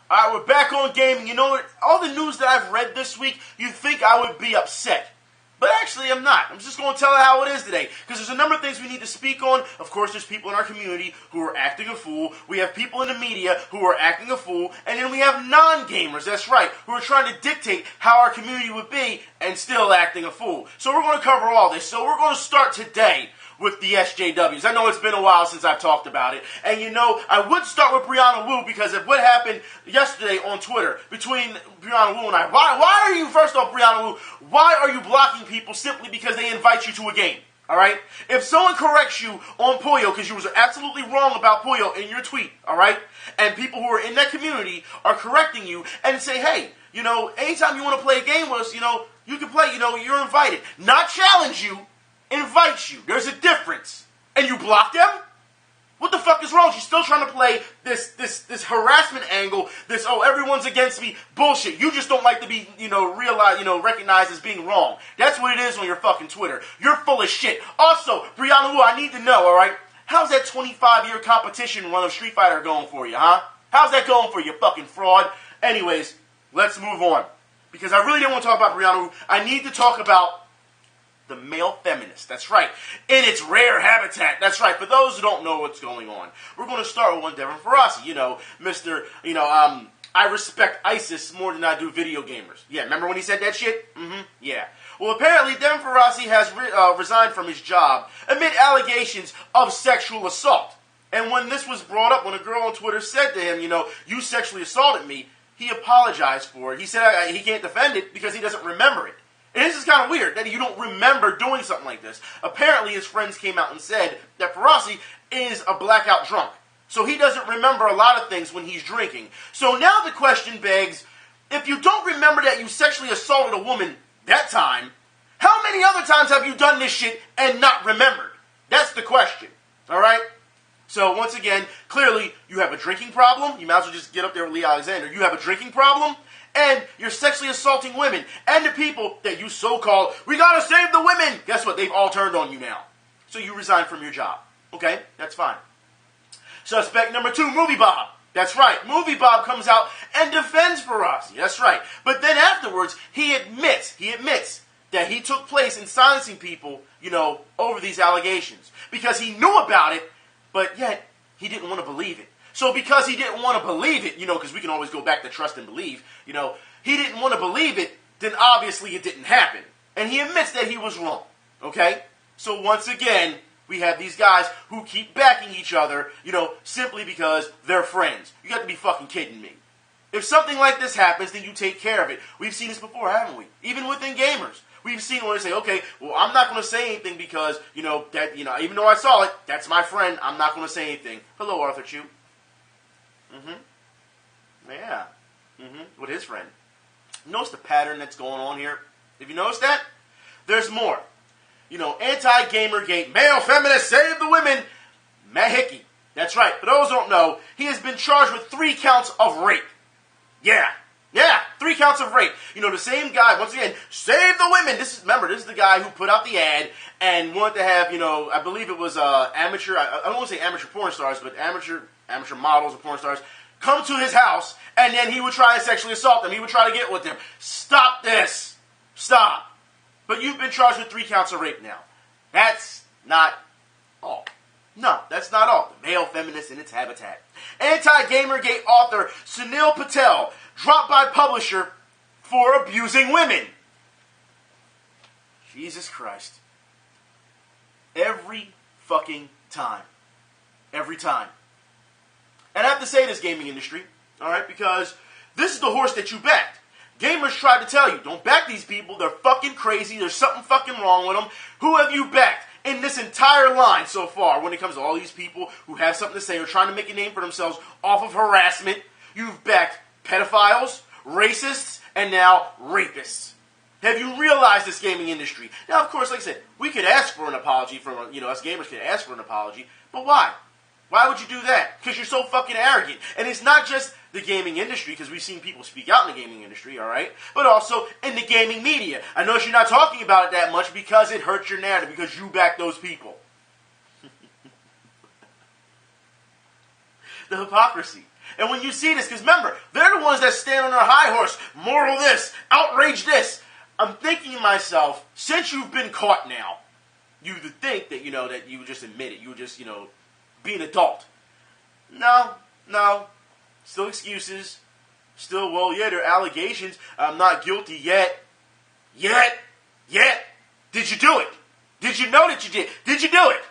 Alright, we're back on gaming. You know what? All the news that I've read this week, you'd think I would be upset. But actually, I'm not. I'm just going to tell it how it is today. Because there's a number of things we need to speak on. Of course, there's people in our community who are acting a fool. We have people in the media who are acting a fool. And then we have non-gamers, that's right, who are trying to dictate how our community would be and still acting a fool. So we're going to cover all this. So we're going to start today with the SJWs. I know it's been a while since I've talked about it. And you know, I would start with Brianna Wu because of what happened yesterday on Twitter between Brianna Wu and I. Why are you, first off, Brianna Wu, why are you blocking people simply because they invite you to a game? Alright? If someone corrects you on Puyo, because you was absolutely wrong about Puyo in your tweet, alright? And people who are in that community are correcting you and say, hey, you know, anytime you want to play a game with us, you know, you can play, you know, you're invited. Not challenge you. Invites you. There's a difference. And you block them? What the fuck is wrong? She's still trying to play this harassment angle, this, oh, everyone's against me bullshit. You just don't like to be, you know, recognized as being wrong. That's what it is on your fucking Twitter. You're full of shit. Also, Brianna Wu, I need to know, alright? How's that 25-year competition run of Street Fighter going for you, huh? How's that going for you, fucking fraud? Anyways, let's move on. Because I really didn't want to talk about Brianna Wu. I need to talk about the male feminist, that's right, in its rare habitat, that's right. For those who don't know what's going on, we're going to start with one Devin Ferrazzi, you know, Mr., you know, I respect ISIS more than I do video gamers. Yeah, remember when he said that shit? Yeah. Well, apparently Devin Ferrazzi has resigned from his job amid allegations of sexual assault. And when this was brought up, when a girl on Twitter said to him, you know, you sexually assaulted me, he apologized for it. He said he can't defend it because he doesn't remember it. And this is kind of weird, that you don't remember doing something like this. Apparently, his friends came out and said that Ferrazzi is a blackout drunk. So he doesn't remember a lot of things when he's drinking. So now the question begs, if you don't remember that you sexually assaulted a woman that time, how many other times have you done this shit and not remembered? That's the question, all right? So once again, clearly, you have a drinking problem. You might as well just get up there with Lee Alexander. You have a drinking problem. And you're sexually assaulting women. And the people that you so-called, we gotta save the women. Guess what? They've all turned on you now. So you resign from your job. Okay? That's fine. Suspect number 2, Movie Bob. That's right. Movie Bob comes out and defends Ferrazzi. That's right. But then afterwards, he admits that he took place in silencing people, you know, over these allegations. Because he knew about it, but yet he didn't want to believe it. So because he didn't want to believe it, you know, because we can always go back to trust and believe, you know, he didn't want to believe it, then obviously it didn't happen. And he admits that he was wrong, okay? So once again, we have these guys who keep backing each other, you know, simply because they're friends. You got to be fucking kidding me. If something like this happens, then you take care of it. We've seen this before, haven't we? Even within gamers. We've seen when they say, okay, well, I'm not going to say anything because, you know, that, you know, even though I saw it, that's my friend, I'm not going to say anything. Hello, Arthur Chu. Yeah. With his friend. Notice the pattern that's going on here? If you notice that, there's more. You know, anti-gamergate, male feminist, save the women, Matt Hickey. That's right. For those who don't know, he has been charged with 3 counts of rape. Yeah, 3 counts of rape. You know, the same guy, once again, save the women. Remember, this is the guy who put out the ad and wanted to have, you know, I believe it was amateur, I don't want to say amateur porn stars, but amateur models or porn stars, come to his house, and then he would try and sexually assault them. He would try to get with them. Stop this. Stop. But you've been charged with 3 counts of rape now. That's not all. No, that's not all. The male feminist in its habitat. Anti-Gamergate author Sunil Patel dropped by publisher for abusing women. Jesus Christ. Every fucking time. Every time. And I have to say this, gaming industry, alright, because this is the horse that you backed. Gamers tried to tell you, don't back these people, they're fucking crazy, there's something fucking wrong with them. Who have you backed in this entire line so far when it comes to all these people who have something to say or trying to make a name for themselves off of harassment? You've backed pedophiles, racists, and now rapists. Have you realized this gaming industry? Now, of course, like I said, we could ask for an apology from, you know, us gamers could ask for an apology, but why? Why would you do that? Because you're so fucking arrogant. And it's not just the gaming industry, because we've seen people speak out in the gaming industry, alright? But also in the gaming media. I notice you're not talking about it that much because it hurts your narrative, because you back those people. The hypocrisy. And when you see this, because remember, they're the ones that stand on their high horse, moral this, outrage this. I'm thinking to myself, since you've been caught now, you would think that, that you would just admit it. You would just, be an adult. No. Still excuses. Still, well, yeah, there are allegations. I'm not guilty yet. Yet. Did you do it? Did you know that you did? Did you do it?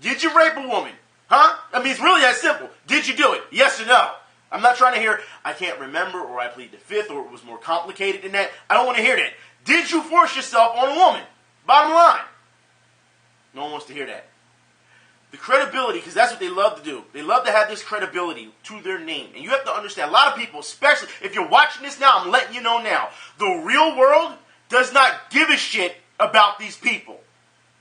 Did you rape a woman? Huh? I mean, it's really that simple. Did you do it? Yes or no? I'm not trying to hear, I can't remember, or I plead the fifth, or it was more complicated than that. I don't want to hear that. Did you force yourself on a woman? Bottom line. No one wants to hear that. The credibility, because that's what they love to do. They love to have this credibility to their name. And you have to understand, a lot of people, especially if you're watching this now, I'm letting you know now, the real world does not give a shit about these people.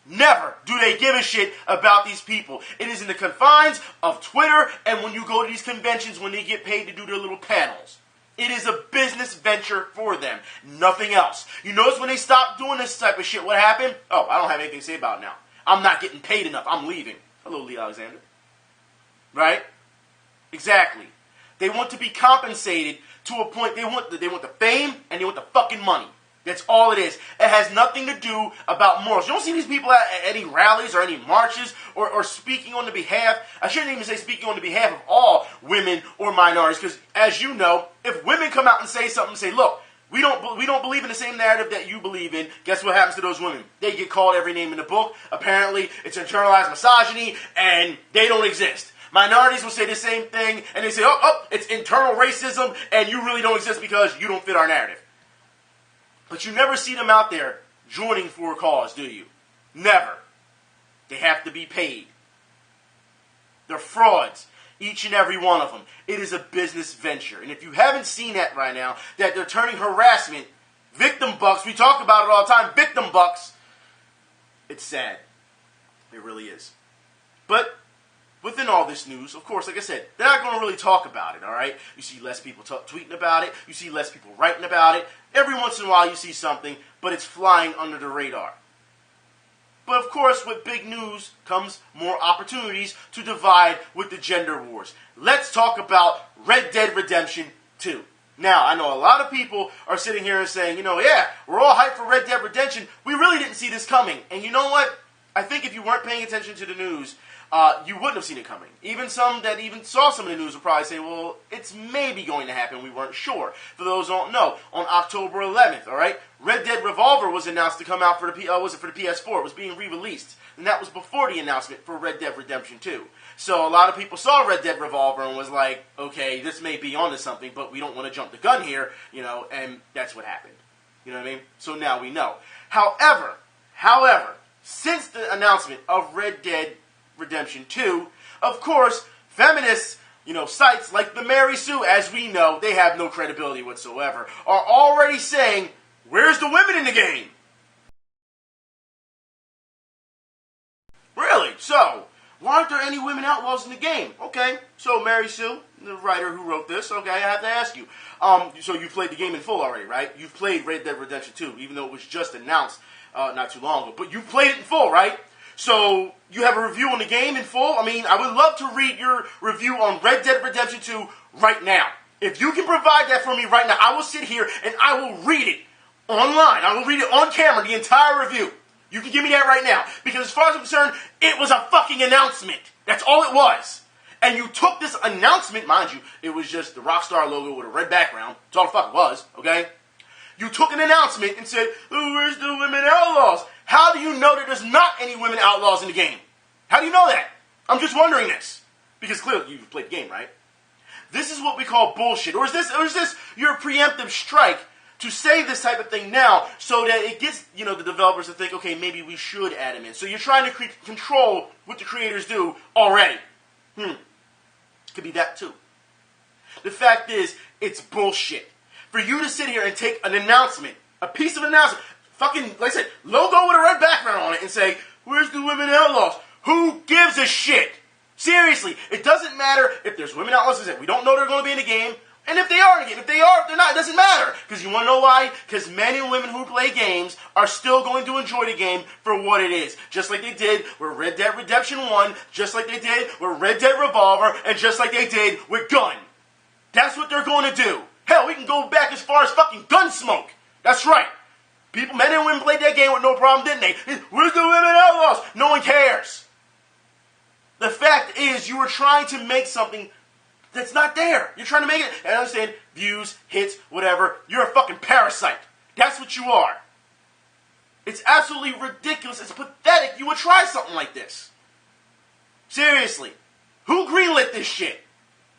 Never do they give a shit about these people. It is in the confines of Twitter and when you go to these conventions when they get paid to do their little panels. It is a business venture for them. Nothing else. You notice when they stop doing this type of shit, what happened? Oh, I don't have anything to say about it now. I'm not getting paid enough. I'm leaving. Hello, Lee Alexander. Right? Exactly. They want to be compensated to a point. They want the fame and they want the fucking money. That's all it is. It has nothing to do about morals. You don't see these people at any rallies or any marches or speaking on the behalf. I shouldn't even say speaking on the behalf of all women or minorities, because as you know, if women come out and say something, say, look, we don't believe in the same narrative that you believe in, guess what happens to those women? They get called every name in the book. Apparently, it's internalized misogyny, and they don't exist. Minorities will say the same thing, and they say, oh, it's internal racism, and you really don't exist because you don't fit our narrative. But you never see them out there joining for a cause, do you? Never. They have to be paid. They're frauds, each and every one of them. It is a business venture. And if you haven't seen that right now, that they're turning harassment, victim bucks, we talk about it all the time, victim bucks, it's sad. It really is. But within all this news, of course, like I said, they're not going to really talk about it, all right? You see less people tweeting about it. You see less people writing about it. Every once in a while you see something, but it's flying under the radar. But of course, with big news comes more opportunities to divide with the gender wars. Let's talk about Red Dead Redemption 2. Now, I know a lot of people are sitting here and saying, yeah, we're all hyped for Red Dead Redemption. We really didn't see this coming. And you know what? I think if you weren't paying attention to the news, you wouldn't have seen it coming. Even some that even saw some of the news would probably say, well, it's maybe going to happen. We weren't sure. For those who don't know, on October 11th, all right, Red Dead Revolver was announced to come out for the PS4. It was being re-released. And that was before the announcement for Red Dead Redemption 2. So a lot of people saw Red Dead Revolver and was like, okay, this may be onto something, but we don't want to jump the gun here, and that's what happened. You know what I mean? So now we know. However, since the announcement of Red Dead Redemption 2, of course, feminists, sites like the Mary Sue, as we know, they have no credibility whatsoever, are already saying, where's the women in the game? Really? So, why aren't there any women outlaws in the game? Okay, so Mary Sue, the writer who wrote this, okay, I have to ask you. So you've played the game in full already, right? You've played Red Dead Redemption 2, even though it was just announced not too long ago. But you played it in full, right? So, you have a review on the game in full? I mean, I would love to read your review on Red Dead Redemption 2 right now. If you can provide that for me right now, I will sit here and I will read it online. I will read it on camera, the entire review. You can give me that right now. Because as far as I'm concerned, it was a fucking announcement. That's all it was. And you took this announcement, mind you, it was just the Rockstar logo with a red background. That's all the fuck it was, okay? You took an announcement and said, oh, where's the women outlaws? How do you know that there's not any women outlaws in the game? How do you know that? I'm just wondering this. Because clearly you've played the game, right? This is what we call bullshit. Or is this your preemptive strike to say this type of thing now so that it gets, the developers to think, okay, maybe we should add them in. So you're trying to control what the creators do already. Could be that too. The fact is, it's bullshit. For you to sit here and take an announcement, a piece of announcement, fucking, like I said, logo with a red background on it and say, where's the women outlaws? Who gives a shit? Seriously, it doesn't matter if there's women outlaws. We don't know they're going to be in the game. And if they are in the game, if they're not, it doesn't matter. Because you want to know why? Because men and women who play games are still going to enjoy the game for what it is. Just like they did with Red Dead Redemption 1, just like they did with Red Dead Revolver, and just like they did with Gun. That's what they're going to do. Hell, we can go back as far as fucking Gunsmoke. That's right. People, men and women played that game with no problem, didn't they? Where's the women outlaws? No one cares. The fact is, you were trying to make something that's not there. You're trying to make it, and I understand, views, hits, whatever. You're a fucking parasite. That's what you are. It's absolutely ridiculous. It's pathetic you would try something like this. Seriously. Who greenlit this shit?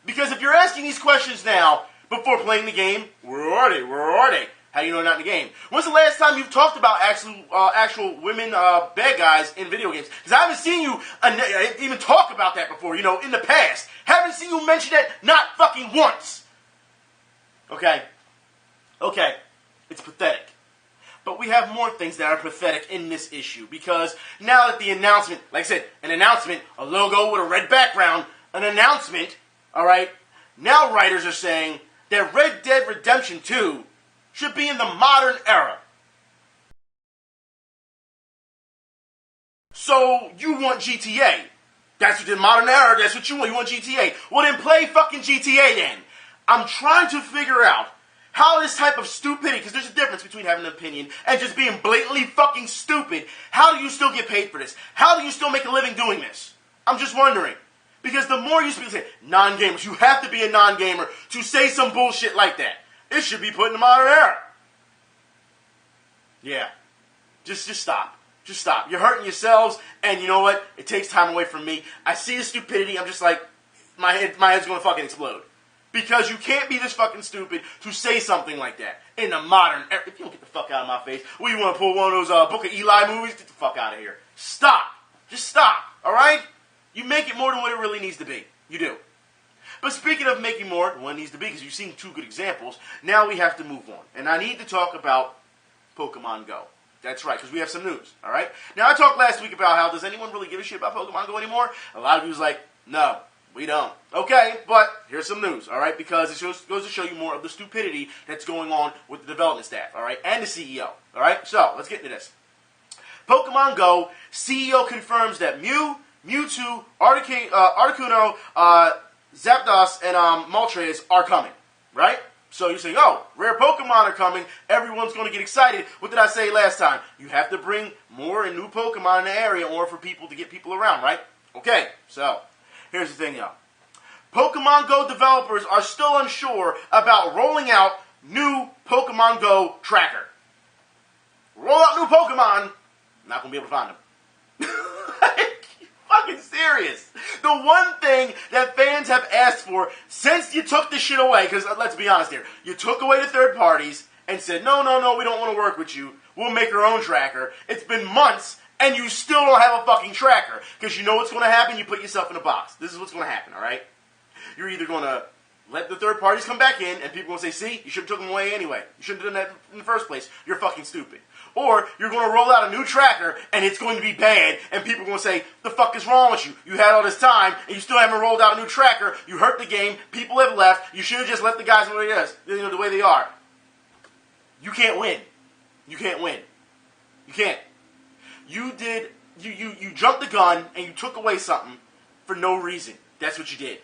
Because if you're asking these questions now, before playing the game, where are they? Where are they? How do you know they're not in the game? When's the last time you've talked about actual women bad guys in video games? Because I haven't seen you even talk about that before, in the past. Haven't seen you mention that not fucking once. Okay. It's pathetic. But we have more things that are pathetic in this issue. Because now that the announcement, like I said, an announcement, a logo with a red background, an announcement, alright, now writers are saying that Red Dead Redemption 2 should be in the modern era. So, you want GTA. That's what the modern era, that's what you want. You want GTA. Well, then play fucking GTA then. I'm trying to figure out how this type of stupidity, because there's a difference between having an opinion and just being blatantly fucking stupid. How do you still get paid for this? How do you still make a living doing this? I'm just wondering. Because the more you say, non-gamers, you have to be a non-gamer to say some bullshit like that. It should be put in the modern era. Yeah. Just stop. Just stop. You're hurting yourselves, and you know what? It takes time away from me. I see the stupidity, I'm just like, my head's gonna fucking explode. Because you can't be this fucking stupid to say something like that in the modern era. If you don't get the fuck out of my face, what, you want to pull one of those Book of Eli movies? Get the fuck out of here. Stop. Just stop. Alright? You make it more than what it really needs to be. You do. But speaking of making more than what it needs to be, because you've seen two good examples, now we have to move on. And I need to talk about Pokemon Go. That's right, because we have some news, all right? Now, I talked last week about how, does anyone really give a shit about Pokemon Go anymore? A lot of you was like, no, we don't. Okay, but here's some news, all right? Because it goes to show you more of the stupidity that's going on with the development staff, all right? And the CEO, all right? So, let's get into this. Pokemon Go, CEO confirms that Mewtwo, Articuno, Zapdos, and Moltres are coming, right? So you're saying, oh, rare Pokemon are coming, everyone's going to get excited. What did I say last time? You have to bring more and new Pokemon in the area or for people to get people around, right? Okay, so here's the thing, y'all. Pokemon Go developers are still unsure about rolling out new Pokemon Go tracker. Roll out new Pokemon, not going to be able to find them. Fucking serious. The one thing that fans have asked for since you took this shit away, because let's be honest here, you took away the third parties and said, no, we don't want to work with you. We'll make our own tracker. It's been months and you still don't have a fucking tracker. Because you know what's going to happen? You put yourself in a box. This is what's going to happen, alright? You're either going to let the third parties come back in and people will say, see, you should have took them away anyway. You shouldn't have done that in the first place. You're fucking stupid. Or you're going to roll out a new tracker and it's going to be bad and people are going to say, the fuck is wrong with you? You had all this time and you still haven't rolled out a new tracker. You hurt the game. People have left. You should have just let the guys know what it is, the way they are. You can't win. You can't win. You can't. You jumped the gun and you took away something for no reason. That's what you did.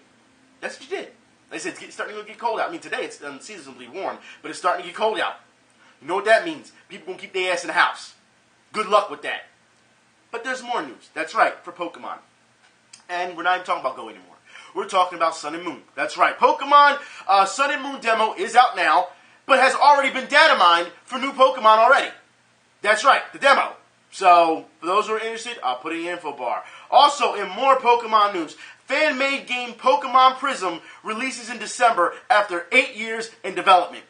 That's what you did. Like I said, it's starting to get cold out. I mean, today it's unseasonably warm, but it's starting to get cold out. You know what that means? People gonna keep their ass in the house. Good luck with that. But there's more news. That's right, for Pokemon. And we're not even talking about Go anymore. We're talking about Sun and Moon. That's right. Pokemon Sun and Moon demo is out now, but has already been data mined for new Pokemon already. That's right, the demo. So, for those who are interested, I'll put it in the info bar. Also, in more Pokemon news, fan-made game Pokemon Prisim releases in December after 8 years in development.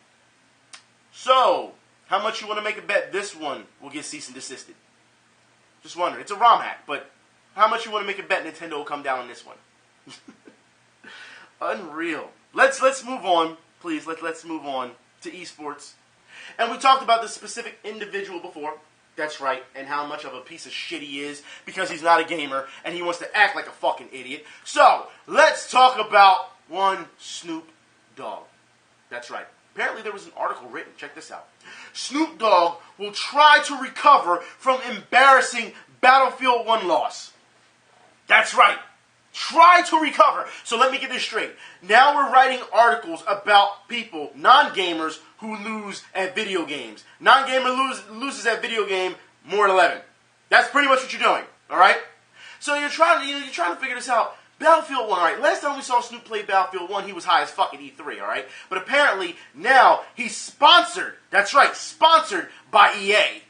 So, how much you want to make a bet this one will get cease and desisted? Just wondering. It's a ROM hack, but how much you want to make a bet Nintendo will come down on this one? Unreal. Let's move on, please. Let's move on to esports. And we talked about this specific individual before. That's right, and how much of a piece of shit he is because he's not a gamer and he wants to act like a fucking idiot. So, let's talk about one Snoop Dogg. That's right. Apparently there was an article written. Check this out. Snoop Dogg will try to recover from embarrassing Battlefield 1 loss. That's right. try to recover. So let me get this straight. Now we're writing articles about people, non-gamers, who lose at video games. Non-gamer loses at video game more than 11. That's pretty much what you're doing, all right? So you're trying to figure this out. Battlefield 1, all right. Last time we saw Snoop play Battlefield 1, he was high as fuck at E3, all right? But apparently now he's sponsored. That's right, sponsored by EA.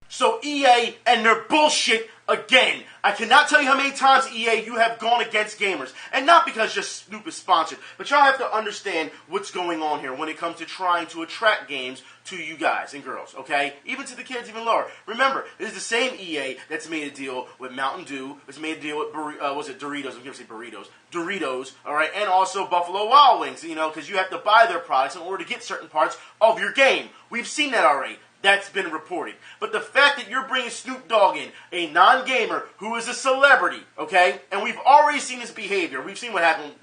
So EA and their bullshit again. I cannot tell you how many times, EA, you have gone against gamers. And not because just Snoop is sponsored, but y'all have to understand what's going on here when it comes to trying to attract games to you guys and girls, okay? Even to the kids, even lower. Remember, this is the same EA that's made a deal with Mountain Dew, that's made a deal with, Doritos, I'm going to say burritos, Doritos, all right, and also Buffalo Wild Wings, you know, because you have to buy their products in order to get certain parts of your game. We've seen that already. That's been reported. But the fact that you're bringing Snoop Dogg in, a non-gamer who is a celebrity, okay? And we've already seen his behavior. We've seen what happened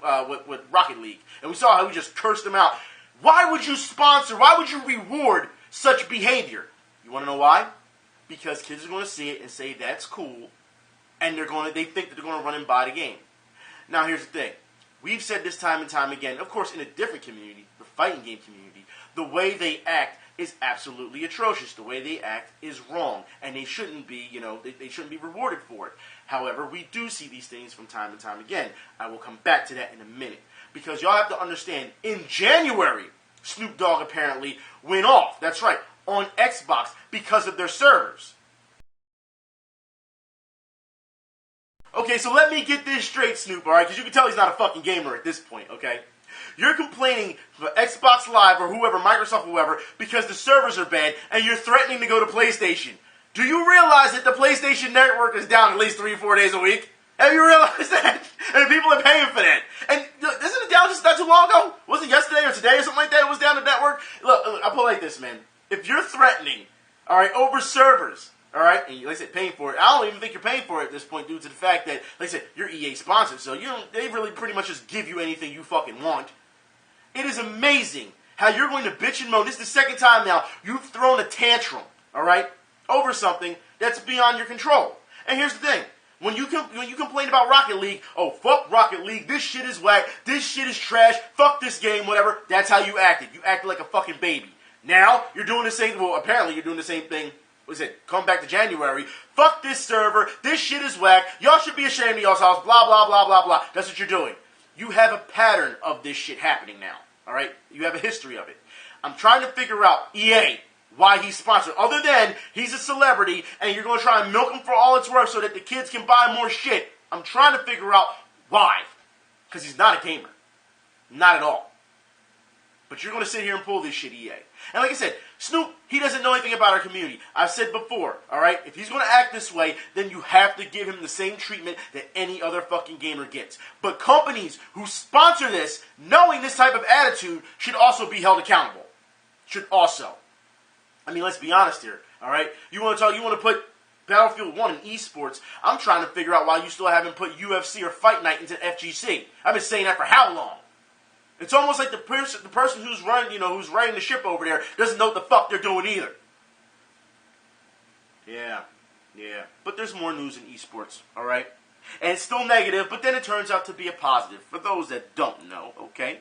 with Rocket League. And we saw how he just cursed him out. Why would you sponsor, why would you reward such behavior? You want to know why? Because kids are going to see it and say, that's cool. And they think that they're going to run and buy the game. Now, here's the thing. We've said this time and time again, of course, in a different community, the fighting game community, the way they act is absolutely atrocious. The way they act is wrong, and they shouldn't be, they shouldn't be rewarded for it. However, we do see these things from time to time again. I will come back to that in a minute, because y'all have to understand, in January, Snoop Dogg apparently went off, that's right, on Xbox because of their servers. Okay, so let me get this straight, Snoop, alright, because you can tell he's not a fucking gamer at this point, okay? You're complaining for Xbox Live or whoever, Microsoft, whoever, because the servers are bad, and you're threatening to go to PlayStation. Do you realize that the PlayStation Network is down at least 3 or 4 days a week? Have you realized that? And people are paying for that. And isn't it down just not too long ago? Wasn't it yesterday or today or something like that? It was down the network. Look, I'll put it like this, man. If you're threatening, all right, over servers, all right, and like I said, paying for it. I don't even think you're paying for it at this point due to the fact that, like I said, you're EA sponsored, so they really pretty much just give you anything you fucking want. It is amazing how you're going to bitch and moan. This is the second time now you've thrown a tantrum, all right, over something that's beyond your control. And here's the thing. When you complain about Rocket League, oh, fuck Rocket League, this shit is whack, this shit is trash, fuck this game, whatever, that's how you acted. You acted like a fucking baby. Now, you're doing the same, well, apparently you're doing the same thing. What is it? Come back to January. Fuck this server. This shit is whack. Y'all should be ashamed of yourselves. Blah, blah, blah, blah, blah. That's what you're doing. You have a pattern of this shit happening now. All right? You have a history of it. I'm trying to figure out, EA, why he's sponsored. Other than he's a celebrity and you're going to try and milk him for all it's worth so that the kids can buy more shit. I'm trying to figure out why. Because he's not a gamer. Not at all. But you're going to sit here and pull this shit, EA. And like I said, Snoop, he doesn't know anything about our community. I've said before, alright? If he's going to act this way, then you have to give him the same treatment that any other fucking gamer gets. But companies who sponsor this, knowing this type of attitude, should also be held accountable. Should also. I mean, let's be honest here, alright? You want to put Battlefield 1 in Esports, I'm trying to figure out why you still haven't put UFC or Fight Night into FGC. I've been saying that for how long? It's almost like the person who's running, who's running the ship over there doesn't know what the fuck they're doing either. Yeah. But there's more news in esports, all right? And it's still negative, but then it turns out to be a positive for those that don't know, okay?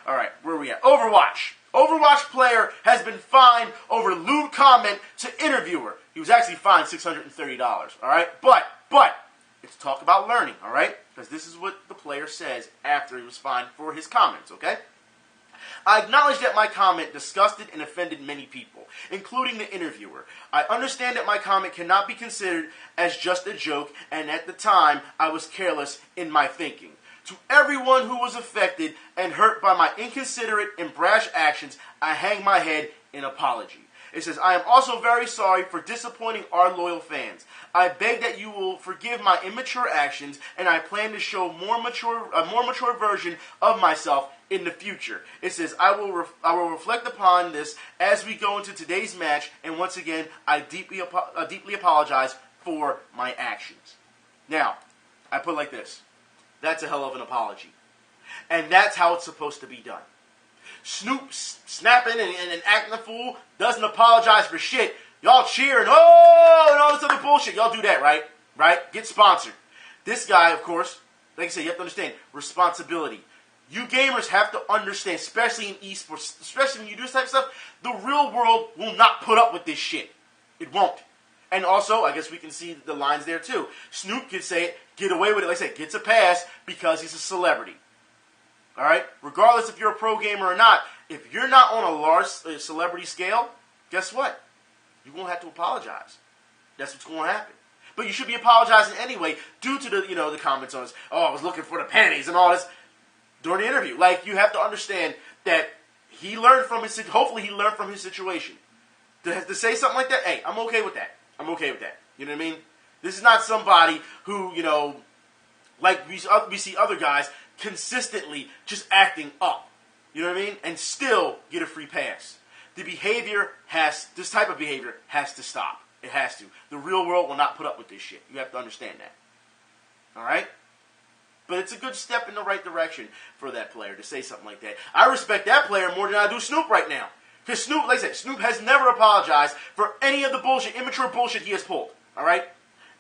All right, where are we at? Overwatch. Overwatch player has been fined over lewd comment to interviewer. He was actually fined $630, all right? But let's talk about learning, all right? Because this is what the player says after he was fined for his comments, okay? I acknowledge that my comment disgusted and offended many people, including the interviewer. I understand that my comment cannot be considered as just a joke, and at the time, I was careless in my thinking. To everyone who was affected and hurt by my inconsiderate and brash actions, I hang my head in apology. It says, I am also very sorry for disappointing our loyal fans. I beg that you will forgive my immature actions, and I plan to show a more mature version of myself in the future. It says, I will reflect upon this as we go into today's match, and once again, I deeply apologize for my actions. Now, I put it like this. That's a hell of an apology. And that's how it's supposed to be done. Snoop snapping and acting a fool, doesn't apologize for shit. Y'all cheer and oh, and all this other bullshit. Y'all do that, right? Right? Get sponsored. This guy, of course, like I said, you have to understand responsibility. You gamers have to understand, especially in esports, especially when you do this type of stuff, the real world will not put up with this shit. It won't. And also, I guess we can see the lines there too. Snoop could say it, get away with it, like I said, gets a pass because he's a celebrity. Alright? Regardless if you're a pro gamer or not, if you're not on a large celebrity scale, guess what? You're going to have to apologize. That's what's going to happen. But you should be apologizing anyway due to the, the comments on this. Oh, I was looking for the panties and all this during the interview. Like, you have to understand that he learned from his, hopefully he learned from his situation. To say something like that, hey, I'm okay with that. I'm okay with that. You know what I mean? This is not somebody who, like we see other guys consistently just acting up. You know what I mean? And still get a free pass. This type of behavior has to stop. It has to. The real world will not put up with this shit. You have to understand that. Alright? But it's a good step in the right direction for that player to say something like that. I respect that player more than I do Snoop right now. Because Snoop, like I said, Snoop has never apologized for any of the bullshit, immature bullshit he has pulled. Alright?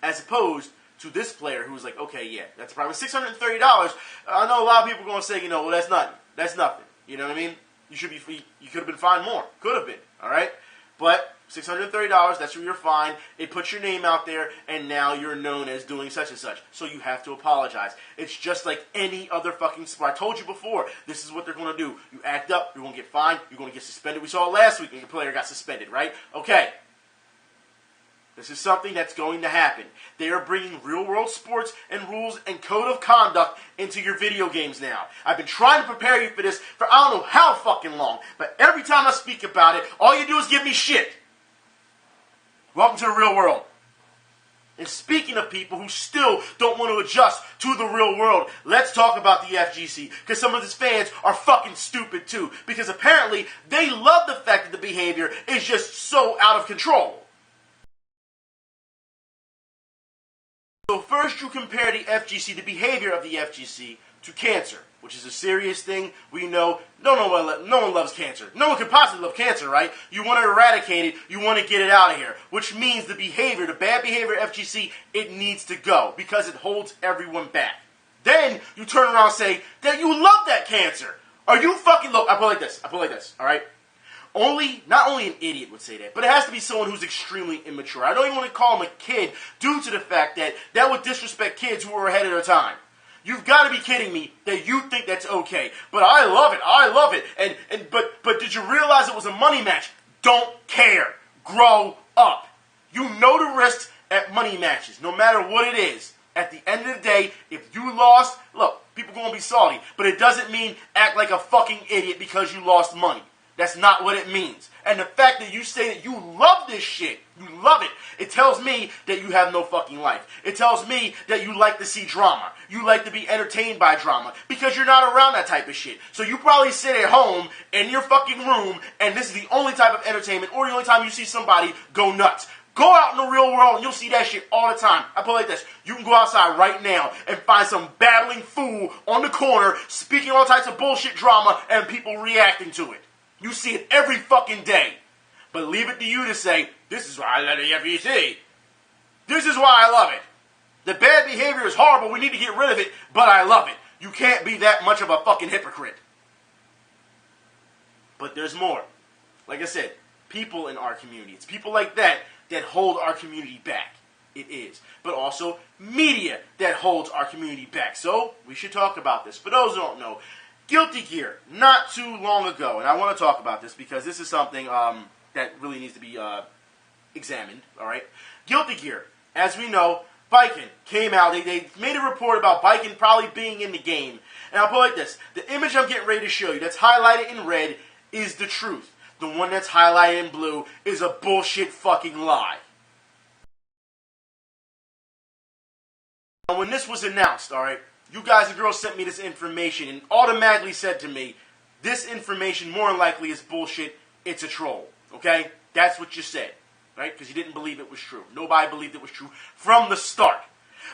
As opposed to this player who's like, okay, yeah, that's probably $630. I know a lot of people are going to say, well, that's nothing. That's nothing. You know what I mean? You should be free. You could have been fined more. Could have been. Alright? But $630, that's where you're fined. It puts your name out there, and now you're known as doing such and such. So you have to apologize. It's just like any other fucking sport. I told you before, this is what they're going to do. You act up, you're going to get fined, you're going to get suspended. We saw it last week when your player got suspended, right? Okay. This is something that's going to happen. They are bringing real-world sports and rules and code of conduct into your video games now. I've been trying to prepare you for this for I don't know how fucking long, but every time I speak about it, all you do is give me shit. Welcome to the real world. And speaking of people who still don't want to adjust to the real world, let's talk about the FGC, because some of his fans are fucking stupid too, because apparently they love the fact that the behavior is just so out of control. So first you compare the FGC, the behavior of the FGC, to cancer, which is a serious thing. We know no one loves cancer. No one could possibly love cancer, right? You want to eradicate it, you want to get it out of here, which means the behavior, the bad behavior of FGC, it needs to go because it holds everyone back. Then you turn around and say that you love that cancer. Are you fucking look? I put it like this, all right? Not only an idiot would say that, but it has to be someone who's extremely immature. I don't even want to call him a kid due to the fact that that would disrespect kids who are ahead of their time. You've got to be kidding me that you think that's okay. But I love it. But did you realize it was a money match? Don't care. Grow up. You know the risks at money matches, no matter what it is. At the end of the day, if you lost, look, people are going to be salty. But it doesn't mean act like a fucking idiot because you lost money. That's not what it means. And the fact that you say that you love this shit, you love it, it tells me that you have no fucking life. It tells me that you like to see drama. You like to be entertained by drama because you're not around that type of shit. So you probably sit at home in your fucking room and this is the only type of entertainment or the only time you see somebody go nuts. Go out in the real world and you'll see that shit all the time. I put it like this. You can go outside right now and find some babbling fool on the corner speaking all types of bullshit drama and people reacting to it. You see it every fucking day. But leave it to you to say, this is why I love the FGC. This is why I love it. The bad behavior is horrible. We need to get rid of it, but I love it. You can't be that much of a fucking hypocrite. But there's more. Like I said, people in our community. It's people like that that hold our community back. It is. But also media that holds our community back. So we should talk about this. For those who don't know, Guilty Gear, not too long ago, and I want to talk about this because this is something that really needs to be examined, all right? Guilty Gear, as we know, Pokken came out. They made a report about Pokken probably being in the game. And I'll put it like this. The image I'm getting ready to show you that's highlighted in red is the truth. The one that's highlighted in blue is a bullshit fucking lie. Now, when this was announced, all right, you guys and girls sent me this information and automatically said to me, this information more than likely is bullshit, it's a troll, okay? That's what you said, right? Because you didn't believe it was true. Nobody believed it was true from the start.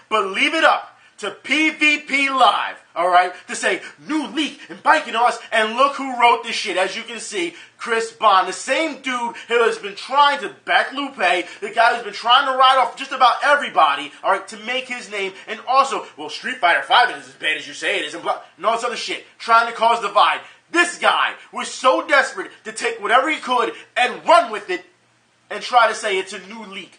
But leave it up to PvP Live, alright, to say, new leak and biking us, and look who wrote this shit. As you can see, Chris Bond, the same dude who has been trying to back Lupe, the guy who's been trying to ride off just about everybody, alright, to make his name, and also, well, Street Fighter V is as bad as you say it is, and all this other shit, trying to cause divide. This guy was so desperate to take whatever he could and run with it, and try to say it's a new leak.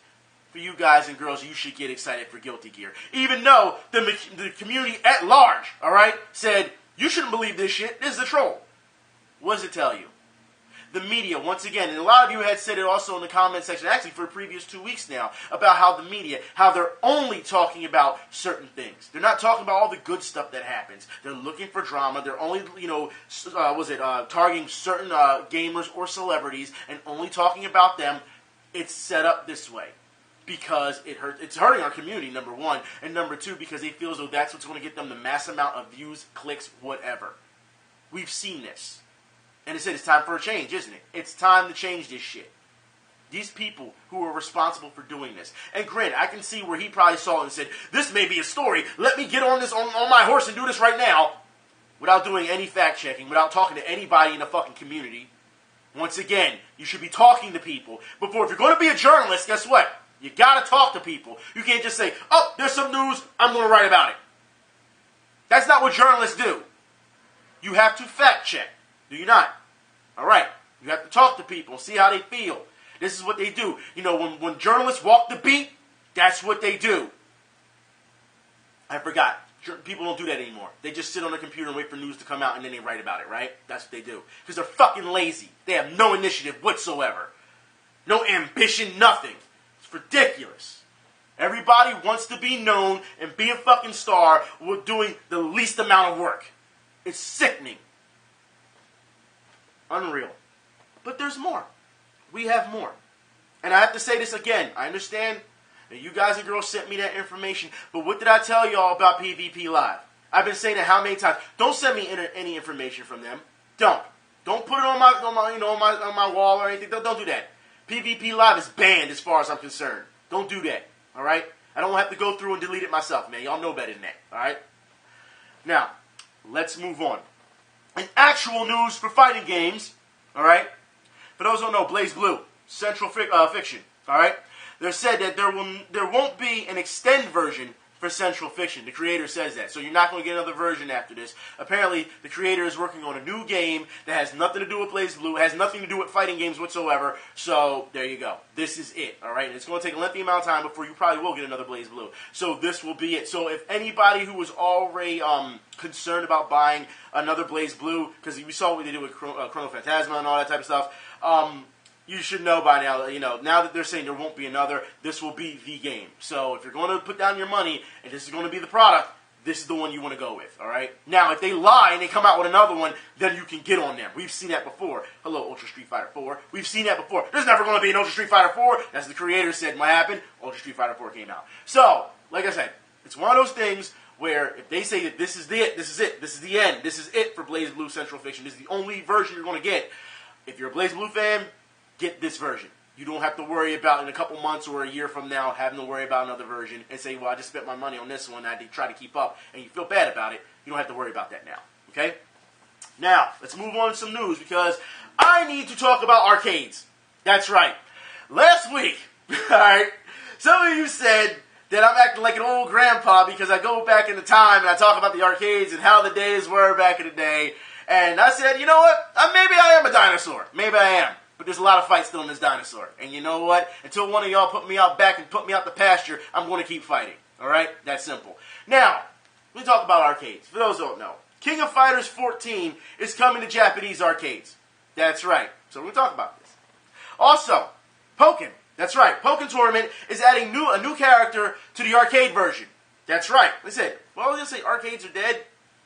For you guys and girls, you should get excited for Guilty Gear. Even though the community at large, alright, said, you shouldn't believe this shit, this is a troll. What does it tell you? The media, once again, and a lot of you had said it also in the comment section, actually for the previous 2 weeks now, about how the media, how they're only talking about certain things. They're not talking about all the good stuff that happens. They're looking for drama. They're only, targeting certain gamers or celebrities and only talking about them. It's set up this way. Because it's hurting our community, number one, and number two, because they feel as though that's what's going to get them the mass amount of views, clicks, whatever. We've seen this. And it's time for a change, isn't it? It's time to change this shit. These people who are responsible for doing this. And granted, I can see where he probably saw it and said, this may be a story, let me get on this on my horse and do this right now, without doing any fact checking, without talking to anybody in the fucking community. Once again, you should be talking to people. Before, if you're going to be a journalist, guess what? You gotta talk to people. You can't just say, oh, there's some news, I'm gonna write about it. That's not what journalists do. You have to fact check. Do you not? Alright. You have to talk to people, see how they feel. This is what they do. You know, when journalists walk the beat, that's what they do. I forgot. People don't do that anymore. They just sit on the computer and wait for news to come out and then they write about it, right? That's what they do. Because they're fucking lazy. They have no initiative whatsoever. No ambition, nothing. Ridiculous. Everybody wants to be known and be a fucking star while doing the least amount of work. It's sickening. Unreal. But there's more. We have more. And I have to say this again. I understand that you guys and girls sent me that information, but what did I tell y'all about PvP Live? I've been saying it how many times? Don't send me any information from them. Don't put it on my wall or anything. Don't do that. PvP Live is banned as far as I'm concerned. Don't do that, alright? I don't have to go through and delete it myself, man. Y'all know better than that, alright? Now, let's move on. In actual news for fighting games, alright? For those who don't know, Blazblue, Central Fiction, alright? They said that there won't be an extend version for Central Fiction. The creator says that. So you're not going to get another version after this. Apparently, the creator is working on a new game that has nothing to do with Blazblue, has nothing to do with fighting games whatsoever. So, there you go. This is it, alright? And it's going to take a lengthy amount of time before you probably will get another Blazblue. So, this will be it. So, if anybody who was already concerned about buying another Blazblue, because we saw what they did with Chrono Phantasma and all that type of stuff, you should know by now, now that they're saying there won't be another, this will be the game. So if you're going to put down your money and this is going to be the product, this is the one you want to go with, alright? Now, if they lie and they come out with another one, then you can get on them. We've seen that before. Hello, Ultra Street Fighter 4. We've seen that before. There's never going to be an Ultra Street Fighter 4. As the creator said might happen, Ultra Street Fighter 4 came out. So, like I said, it's one of those things where if they say that this is it, this is it, this is the end, this is it for Blazblue Central Fiction, this is the only version you're going to get. If you're a Blazblue fan, get this version. You don't have to worry about in a couple months or a year from now having to worry about another version and say, well, I just spent my money on this one, I did try to keep up, and you feel bad about it. You don't have to worry about that now. Okay? Now, let's move on to some news because I need to talk about arcades. That's right. Last week, alright, some of you said that I'm acting like an old grandpa because I go back in the time and I talk about the arcades and how the days were back in the day. And I said, you know what? Maybe I am a dinosaur. Maybe I am. But there's a lot of fight still in this dinosaur. And you know what? Until one of y'all put me out back and put me out the pasture, I'm going to keep fighting. Alright? That's simple. Now, we talk about arcades. For those who don't know, King of Fighters 14 is coming to Japanese arcades. That's right. So we're going to talk about this. Also, Pokken. That's right. Pokken Tournament is adding a new character to the arcade version. That's right. Listen, well, I was going to say arcades are dead.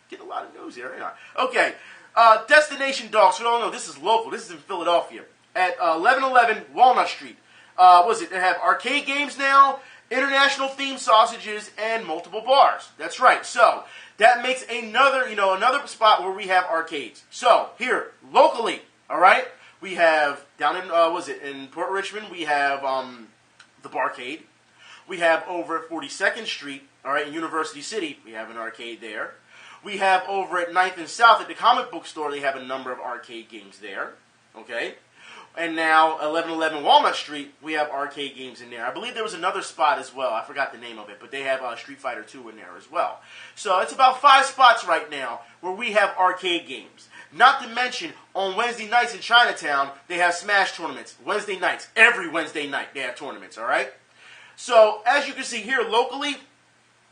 Getting a lot of news here. Okay. Destination Dogs. For those who don't know, this is local. This is in Philadelphia. At 1111 Walnut Street. They have arcade games now, international themed sausages, and multiple bars. That's right. So, that makes another spot where we have arcades. So, here, locally, alright, we have, down in, in Port Richmond, we have, the Barcade. We have over 42nd Street, All right, in University City, we have an arcade there. We have over at 9th and South at the comic book store, they have a number of arcade games there. Okay? And now, 1111 Walnut Street, we have arcade games in there. I believe there was another spot as well. I forgot the name of it, but they have Street Fighter 2 in there as well. So it's about 5 spots right now where we have arcade games. Not to mention, on Wednesday nights in Chinatown, they have Smash tournaments. Wednesday nights. Every Wednesday night, they have tournaments, all right? So, as you can see here locally,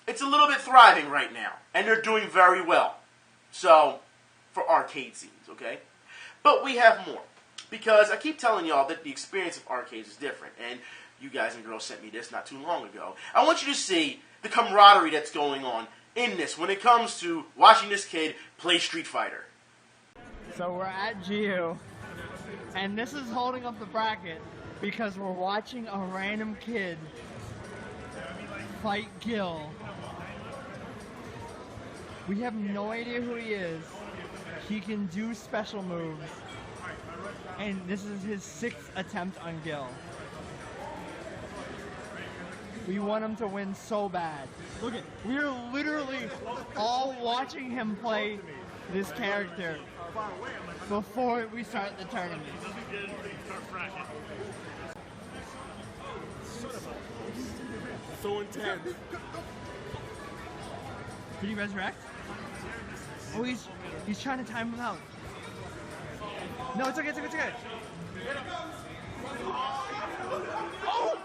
it's a little bit thriving right now. And they're doing very well. So, for arcade scenes, okay? But we have more. Because I keep telling y'all that the experience of arcades is different. And you guys and girls sent me this not too long ago. I want you to see the camaraderie that's going on in this when it comes to watching this kid play Street Fighter. So we're at GU, and this is holding up the bracket because we're watching a random kid fight Gil. We have no idea who he is. He can do special moves. And this is his 6th attempt on Gil. We want him to win so bad. Look at, we're literally all watching him play this character before we start the tournament. So intense. Did he resurrect? Oh, he's trying to time him out. No, it's okay, it's okay, it's okay. Oh!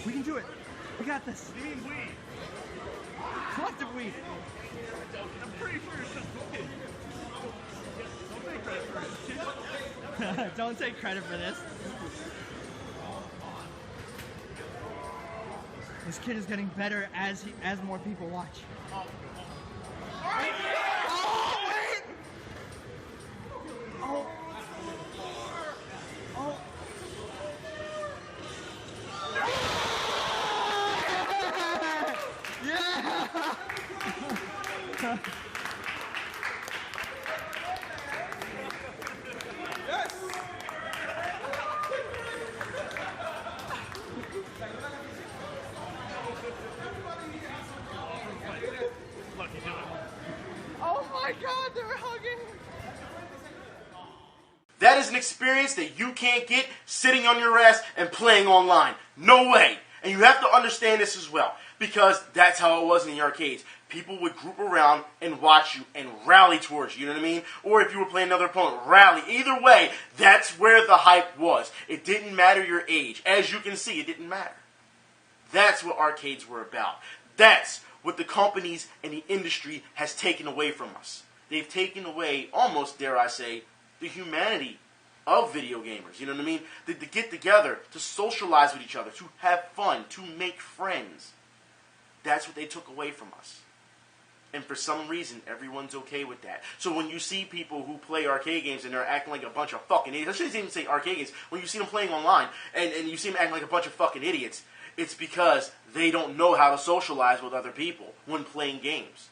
We can do it. We got this. What do you mean we? Collective we. I'm pretty sure it's just okay. Don't take credit for it. Don't take credit for this. This kid is getting better as more people watch. Oh, wait! Oh. Oh. Yeah! Oh my God, they're hugging! That is an experience that you can't get sitting on your ass and playing online. No way. And you have to understand this as well. Because that's how it was in the arcades. People would group around and watch you and rally towards you, you know what I mean? Or if you were playing another opponent, rally. Either way, that's where the hype was. It didn't matter your age. As you can see, it didn't matter. That's what arcades were about. That's what the companies and the industry has taken away from us. They've taken away, almost dare I say, the humanity of video gamers. You know what I mean? To get together, to socialize with each other, to have fun, to make friends. That's what they took away from us. And for some reason, everyone's okay with that. So when you see people who play arcade games and they're acting like a bunch of fucking idiots, I shouldn't even say arcade games, when you see them playing online and you see them acting like a bunch of fucking idiots, it's because they don't know how to socialize with other people when playing games.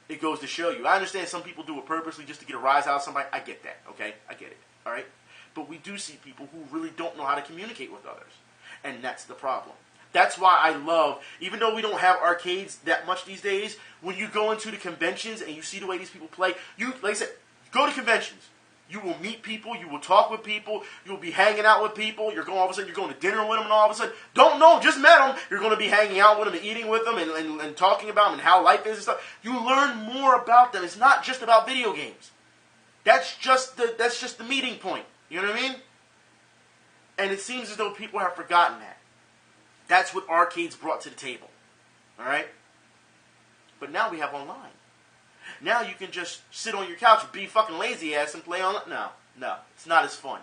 It goes to show you. I understand some people do it purposely just to get a rise out of somebody. I get that, okay? I get it, all right? But we do see people who really don't know how to communicate with others. And that's the problem. That's why I love, even though we don't have arcades that much these days, when you go into the conventions and you see the way these people play, you, like I said, go to conventions. You will meet people, you will talk with people, you will be hanging out with people, all of a sudden you're going to dinner with them, and all of a sudden, don't know, just met them, you're going to be hanging out with them and eating with them and talking about them and how life is and stuff. You learn more about them. It's not just about video games. That's just the meeting point. You know what I mean? And it seems as though people have forgotten that. That's what arcades brought to the table. Alright? But now we have online. Now you can just sit on your couch and be fucking lazy ass and play online. No. It's not as fun.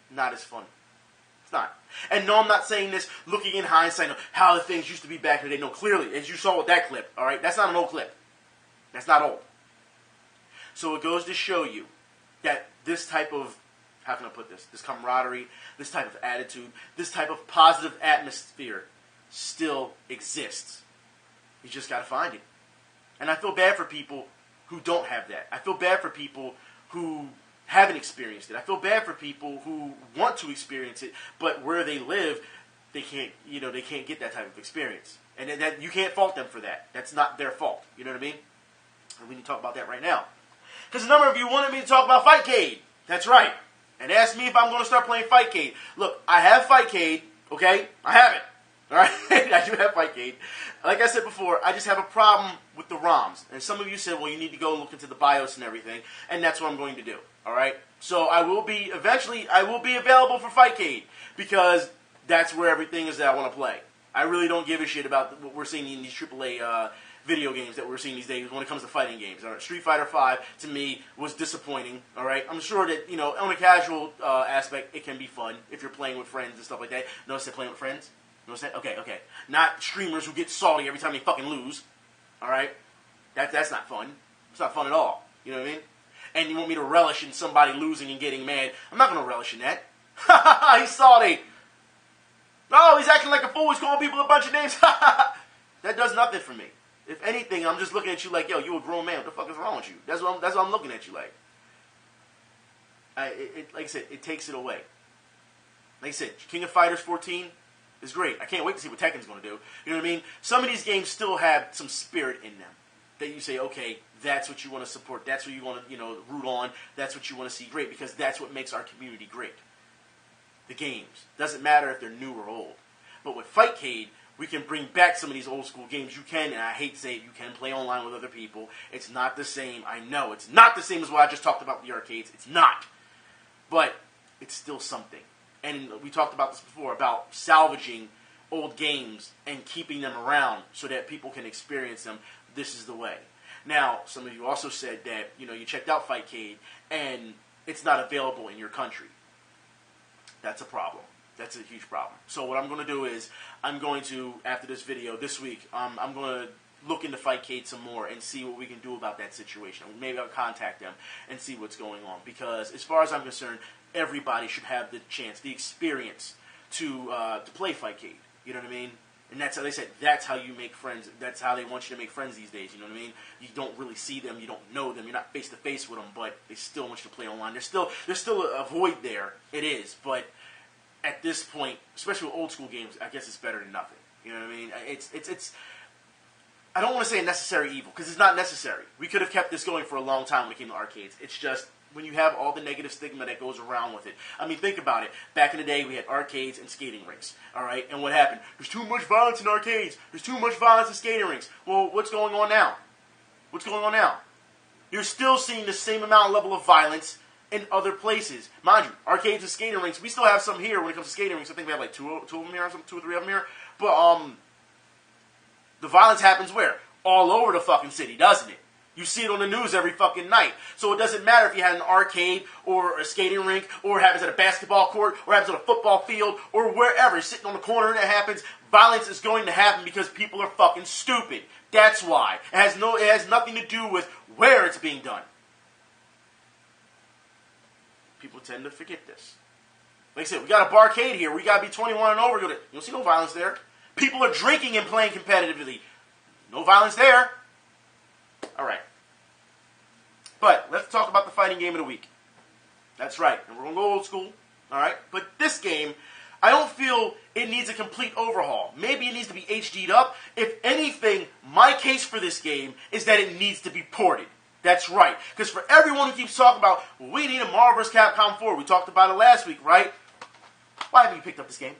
Not as fun. It's not. And no, I'm not saying this looking in hindsight of how the things used to be back in the day. No, clearly, as you saw with that clip, alright? That's not an old clip. That's not old. So it goes to show you that this type of, how can I put this? This camaraderie, this type of attitude, this type of positive atmosphere still exists. You just got to find it. And I feel bad for people who don't have that. I feel bad for people who haven't experienced it. I feel bad for people who want to experience it, but where they live, they can't get that type of experience. And that you can't fault them for that. That's not their fault. You know what I mean? And we need to talk about that right now. Because a number of you wanted me to talk about Fightcade. That's right. And asked me if I'm going to start playing Fightcade. Look, I have Fightcade, okay? I have it. All right? I do have Fightcade. Like I said before, I just have a problem with the ROMs. And some of you said, well, you need to go look into the BIOS and everything. And that's what I'm going to do. All right? So I will be available for Fightcade. Because that's where everything is that I want to play. I really don't give a shit about what we're seeing in these AAA video games that we're seeing these days when it comes to fighting games. All right, Street Fighter V, to me, was disappointing. All right, I'm sure that, on a casual aspect, it can be fun if you're playing with friends and stuff like that. Notice that playing with friends? Notice that? Okay. Not streamers who get salty every time they fucking lose. All right? That's not fun. It's not fun at all. You know what I mean? And you want me to relish in somebody losing and getting mad. I'm not going to relish in that. He's salty. No, he's acting like a fool. He's calling people a bunch of names. That does nothing for me. If anything, I'm just looking at you like, yo, you a grown man. What the fuck is wrong with you? That's what I'm looking at you like. Like I said, it takes it away. Like I said, King of Fighters 14 is great. I can't wait to see what Tekken's going to do. You know what I mean? Some of these games still have some spirit in them. That you say, okay, that's what you want to support. That's what you want to, root on. That's what you want to see great. Because that's what makes our community great. The games. Doesn't matter if they're new or old. But with Fightcade, we can bring back some of these old school games. You can, and I hate to say it, you can play online with other people. It's not the same. I know. It's not the same as what I just talked about with the arcades. It's not. But it's still something. And we talked about this before, about salvaging old games and keeping them around so that people can experience them. This is the way. Now, some of you also said that, you checked out Fightcade, and it's not available in your country. That's a problem. That's a huge problem. So what I'm going to do is, I'm going to, after this video, this week, I'm going to look into Fightcade some more and see what we can do about that situation. Maybe I'll contact them and see what's going on. Because as far as I'm concerned, everybody should have the chance, the experience to play Fightcade. You know what I mean? And that's how they said, that's how you make friends. That's how they want you to make friends these days. You know what I mean? You don't really see them. You don't know them. You're not face to face with them, but they still want you to play online. There's still a void there. It is, but at this point, especially with old school games, I guess it's better than nothing. You know what I mean? It's. I don't want to say a necessary evil because it's not necessary. We could have kept this going for a long time when it came to arcades. It's just when you have all the negative stigma that goes around with it. I mean, think about it. Back in the day, we had arcades and skating rinks. All right, and what happened? There's too much violence in arcades. There's too much violence in skating rinks. Well, what's going on now? What's going on now? You're still seeing the same level of violence in other places. Mind you, arcades and skating rinks, we still have some here when it comes to skating rinks. I think we have like two of them here, or two or three of them here. But the violence happens where? All over the fucking city, doesn't it? You see it on the news every fucking night. So it doesn't matter if you had an arcade or a skating rink or it happens at a basketball court or happens on a football field or wherever. Sitting on the corner and it happens. Violence is going to happen because people are fucking stupid. That's why. It has nothing to do with where it's being done. People tend to forget this. Like I said, we got a barcade here. We got to be 21 and over. You don't see no violence there. People are drinking and playing competitively. No violence there. All right. But let's talk about the fighting game of the week. That's right. And we're going to go old school. All right. But this game, I don't feel it needs a complete overhaul. Maybe it needs to be HD'd up. If anything, my case for this game is that it needs to be ported. That's right. Because for everyone who keeps talking about, well, we need a Marvel vs. Capcom 4. We talked about it last week, right? Why haven't you picked up this game?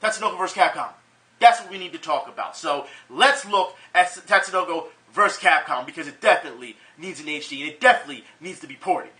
Tatsunoko vs. Capcom. That's what we need to talk about. So let's look at Tatsunoko vs. Capcom because it definitely needs an HD and it definitely needs to be ported.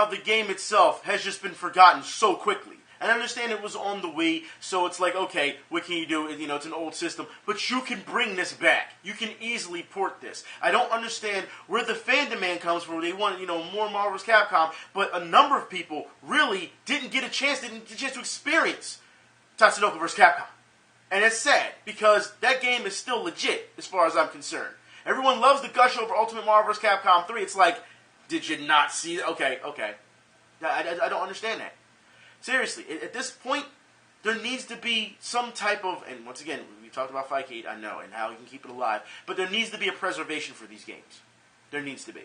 how the game itself has just been forgotten so quickly. And I understand it was on the Wii, so it's like, okay, what can you do? You know, it's an old system. But you can bring this back. You can easily port this. I don't understand where the fan demand comes from. They want, you know, more Marvel vs. Capcom. But a number of people really didn't get a chance to experience Tatsunoko vs. Capcom. And it's sad, because that game is still legit, as far as I'm concerned. Everyone loves the gush over Ultimate Marvel vs. Capcom 3. It's like, did you not see it? Okay. I don't understand that. Seriously, at this point, there needs to be some type of, and once again, we talked about Fightcade, I know, and how you can keep it alive, but there needs to be a preservation for these games. There needs to be.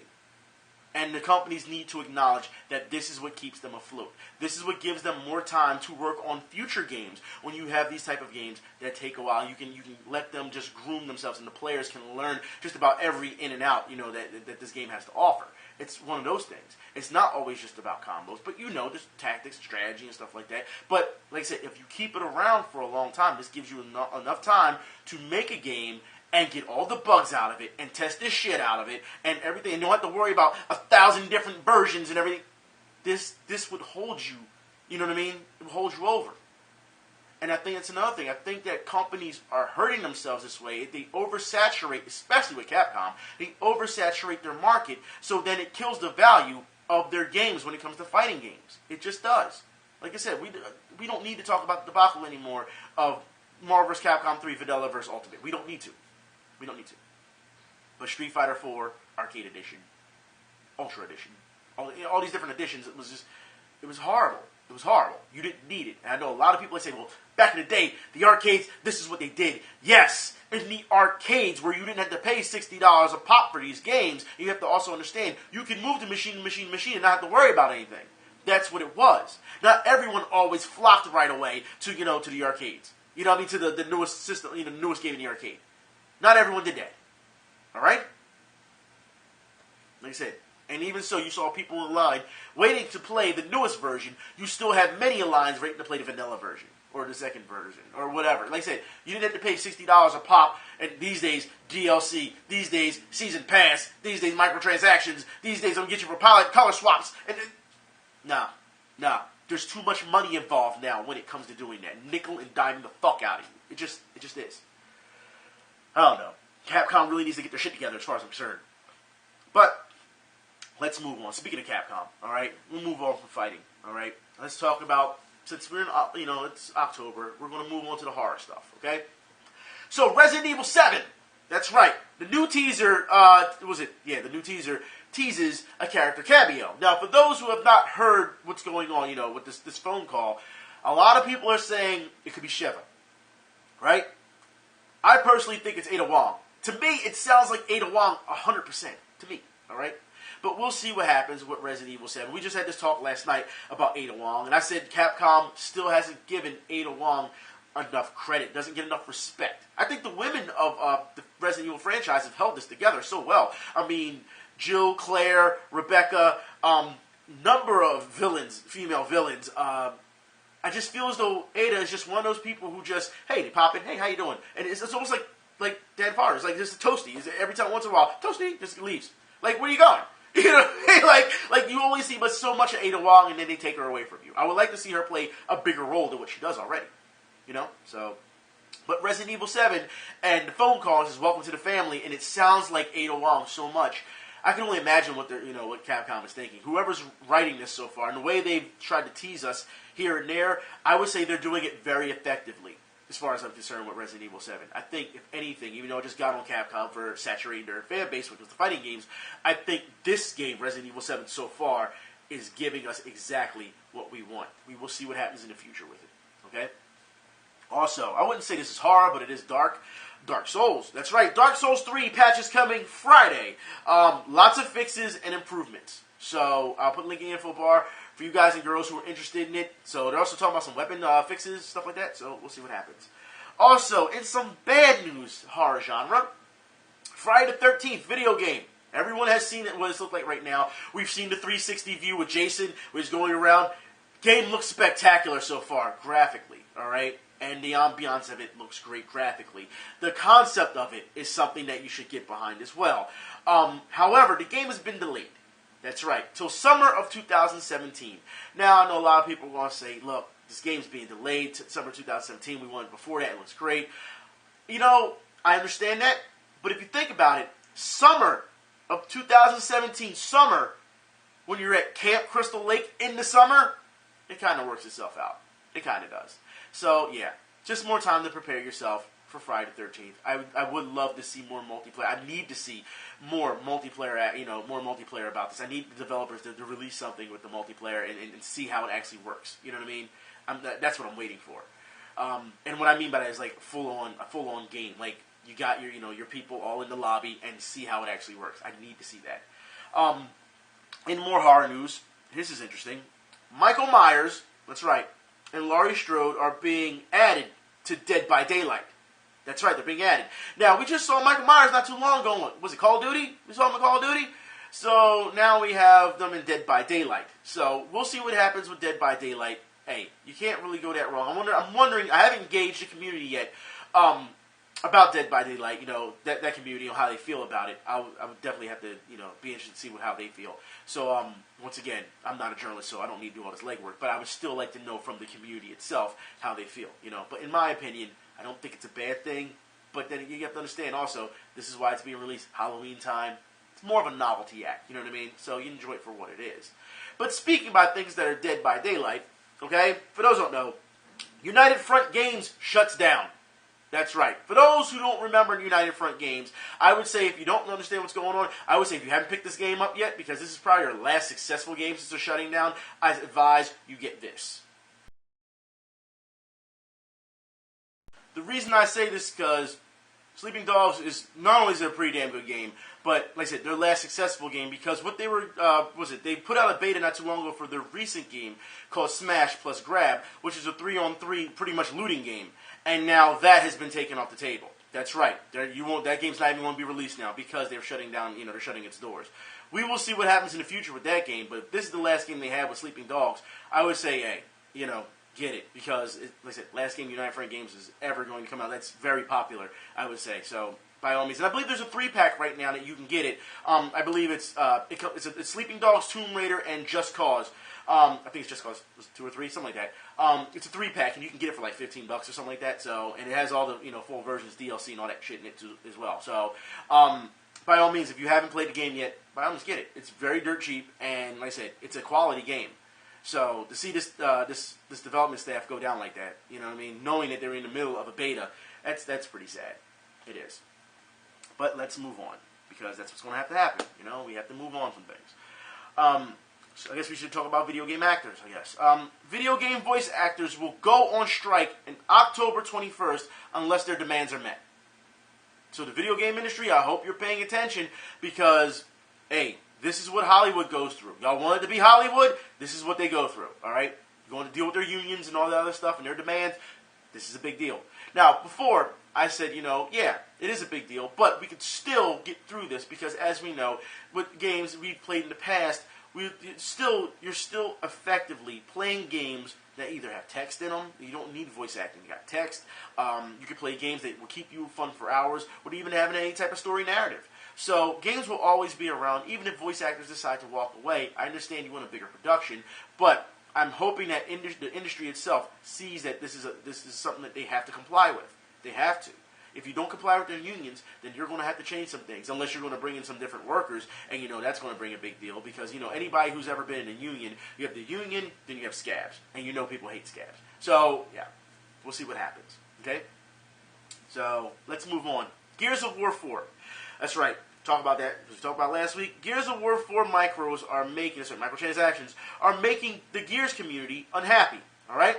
And the companies need to acknowledge that this is what keeps them afloat. This is what gives them more time to work on future games. When you have these type of games that take a while, you can let them just groom themselves, and the players can learn just about every in and out, you know, that this game has to offer. It's one of those things. It's not always just about combos, but you know, there's tactics, strategy, and stuff like that. But like I said, if you keep it around for a long time, this gives you enough time to make a game and get all the bugs out of it and test this shit out of it and everything. And you don't have to worry about 1,000 different versions and everything. This would hold you, you know what I mean? It would hold you over. And I think that's another thing. I think that companies are hurting themselves this way. They oversaturate, especially with Capcom, they oversaturate their market, so then it kills the value of their games when it comes to fighting games. It just does. Like I said, we don't need to talk about the debacle anymore of Marvel vs. Capcom 3 Videla vs. Ultimate. We don't need to. We don't need to. But Street Fighter 4 Arcade Edition, Ultra Edition, all these different editions, it was horrible. It was horrible. You didn't need it. And I know a lot of people that say, well, back in the day, the arcades, this is what they did. Yes, in the arcades where you didn't have to pay $60 a pop for these games, you have to also understand, you can move to machine and not have to worry about anything. That's what it was. Not everyone always flocked right away to, you know, to the arcades. You know what I mean? To the newest system, you know, the newest game in the arcade. Not everyone did that. All right? Like I said, and even so, you saw people in line waiting to play the newest version. You still have many lines waiting to play the vanilla version or the second version or whatever. Like I said, you didn't have to pay $60 a pop. And these days, DLC. These days, season pass. These days, microtransactions. These days, I'm gonna get you for color swaps. And nah. There's too much money involved now when it comes to doing that. Nickel and diming the fuck out of you. It just is. I don't know. Capcom really needs to get their shit together as far as I'm concerned. But let's move on. Speaking of Capcom, all right, we'll move on from fighting. All right, let's talk about, since we're in, you know, it's October, we're going to move on to the horror stuff. Okay. So Resident Evil 7. That's right. The new teaser. The new teaser teases a character cameo. Now, for those who have not heard what's going on, you know, with this phone call, a lot of people are saying it could be Shiva. Right? I personally think it's Ada Wong. To me, it sounds like Ada Wong 100%. To me, all right? But we'll see what happens with Resident Evil 7. We just had this talk last night about Ada Wong, and I said Capcom still hasn't given Ada Wong enough credit, doesn't get enough respect. I think the women of the Resident Evil franchise have held this together so well. I mean, Jill, Claire, Rebecca, number of villains, female villains. I just feel as though Ada is just one of those people who just, hey, they pop in, hey, how you doing? And it's almost like Dan Farr. It's like just a toasty. Every time, once in a while, toasty, just leaves. Like, where are you going? You know, like you only see but so much of Ada Wong, and then they take her away from you. I would like to see her play a bigger role than what she does already. You know, so. But Resident Evil 7 and the phone calls is Welcome to the Family, and it sounds like Ada Wong so much. I can only imagine what what Capcom is thinking. Whoever's writing this so far, and the way they've tried to tease us here and there, I would say they're doing it very effectively, as far as I'm concerned with Resident Evil 7. I think, if anything, even though it just got on Capcom for saturating their fan base, which was the fighting games, I think this game, Resident Evil 7, so far, is giving us exactly what we want. We will see what happens in the future with it. Okay? Also, I wouldn't say this is horror, but it is dark. Dark Souls. That's right. Dark Souls 3 patch is coming Friday. Lots of fixes and improvements. So I'll put a link in the info bar for you guys and girls who are interested in it. So they're also talking about some weapon fixes, stuff like that. So we'll see what happens. Also, in some bad news horror genre, Friday the 13th video game. Everyone has seen it, what it looks like right now. We've seen the 360 view with Jason, who's going around. Game looks spectacular so far, graphically. All right? And the ambiance of it looks great graphically. The concept of it is something that you should get behind as well. However, the game has been delayed. That's right, till summer of 2017. Now, I know a lot of people are going to say, look, this game's being delayed to summer 2017. We won it before that. It looks great. You know, I understand that. But if you think about it, summer of 2017, summer, when you're at Camp Crystal Lake in the summer, it kind of works itself out. It kind of does. So, yeah, just more time to prepare yourself for Friday the 13th. I would love to see more multiplayer. I need to see more multiplayer, more multiplayer about this. I need the developers to release something with the multiplayer and see how it actually works. You know what I mean? That's what I'm waiting for. And what I mean by that is like a full on game. Like you got your people all in the lobby and see how it actually works. I need to see that. In more horror news, this is interesting. Michael Myers, that's right, and Laurie Strode are being added to Dead by Daylight. That's right, they're being added. Now, we just saw Michael Myers not too long ago. Was it Call of Duty? We saw him in Call of Duty? So, now we have them in Dead by Daylight. So, we'll see what happens with Dead by Daylight. Hey, you can't really go that wrong. I'm wondering, I haven't engaged the community yet about Dead by Daylight, that community, how they feel about it. I would definitely have to, be interested to see how they feel. So, once again, I'm not a journalist, so I don't need to do all this legwork, but I would still like to know from the community itself how they feel, But in my opinion, I don't think it's a bad thing, but then you have to understand also, this is why it's being released Halloween time. It's more of a novelty act, you know what I mean? So you enjoy it for what it is. But speaking about things that are Dead by Daylight, okay, for those who don't know, United Front Games shuts down. That's right. For those who don't remember United Front Games, I would say if you don't understand what's going on, I would say if you haven't picked this game up yet, because this is probably your last successful game since they're shutting down, I advise you get this. The reason I say this is because Sleeping Dogs is not only is it a pretty damn good game, but like I said, their last successful game because what they were they put out a beta not too long ago for their recent game called Smash Plus Grab, which is a 3-on-3 pretty much looting game, and now that has been taken off the table. That's right. That game's not even going to be released now because they're shutting down. They're shutting its doors. We will see what happens in the future with that game, but if this is the last game they have with Sleeping Dogs, I would say, hey, get it, because, like I said, last game United Front Games is ever going to come out. That's very popular, I would say. So, by all means. And I believe there's a 3-pack right now that you can get it. I believe it's Sleeping Dogs, Tomb Raider, and Just Cause. I think it's Just Cause. Was it 2 or 3? Something like that. It's a 3-pack, and you can get it for like $15 or something like that. So, and it has all the full versions, DLC, and all that shit in it too, as well. So, by all means, if you haven't played the game yet, by all means, get it. It's very dirt cheap, and like I said, it's a quality game. So to see this development staff go down like that, you know what I mean, knowing that they're in the middle of a beta, that's pretty sad. It is. But let's move on, because that's what's going to have to happen. We have to move on from things. So I guess we should talk about video game actors, I guess. Video game voice actors will go on strike in October 21st unless their demands are met. So the video game industry, I hope you're paying attention, because, hey, this is what Hollywood goes through. Y'all want it to be Hollywood? This is what they go through, all right? You're going to deal with their unions and all that other stuff and their demands. This is a big deal. Now, before, I said, yeah, it is a big deal, but we could still get through this because, as we know, with games we've played in the past, you're still effectively playing games that either have text in them. You don't need voice acting. You got text. You can play games that will keep you fun for hours without even having any type of story narrative. So games will always be around, even if voice actors decide to walk away. I understand you want a bigger production, but I'm hoping that the industry itself sees that this is something that they have to comply with. They have to. If you don't comply with their unions, then you're going to have to change some things, unless you're going to bring in some different workers, and that's going to bring a big deal, because anybody who's ever been in a union, you have the union, then you have scabs, and people hate scabs. So yeah, we'll see what happens. Okay. So let's move on. Gears of War 4. That's right. Talk about that, as we talked about last week. Gears of War 4 microtransactions are making the Gears community unhappy. All right?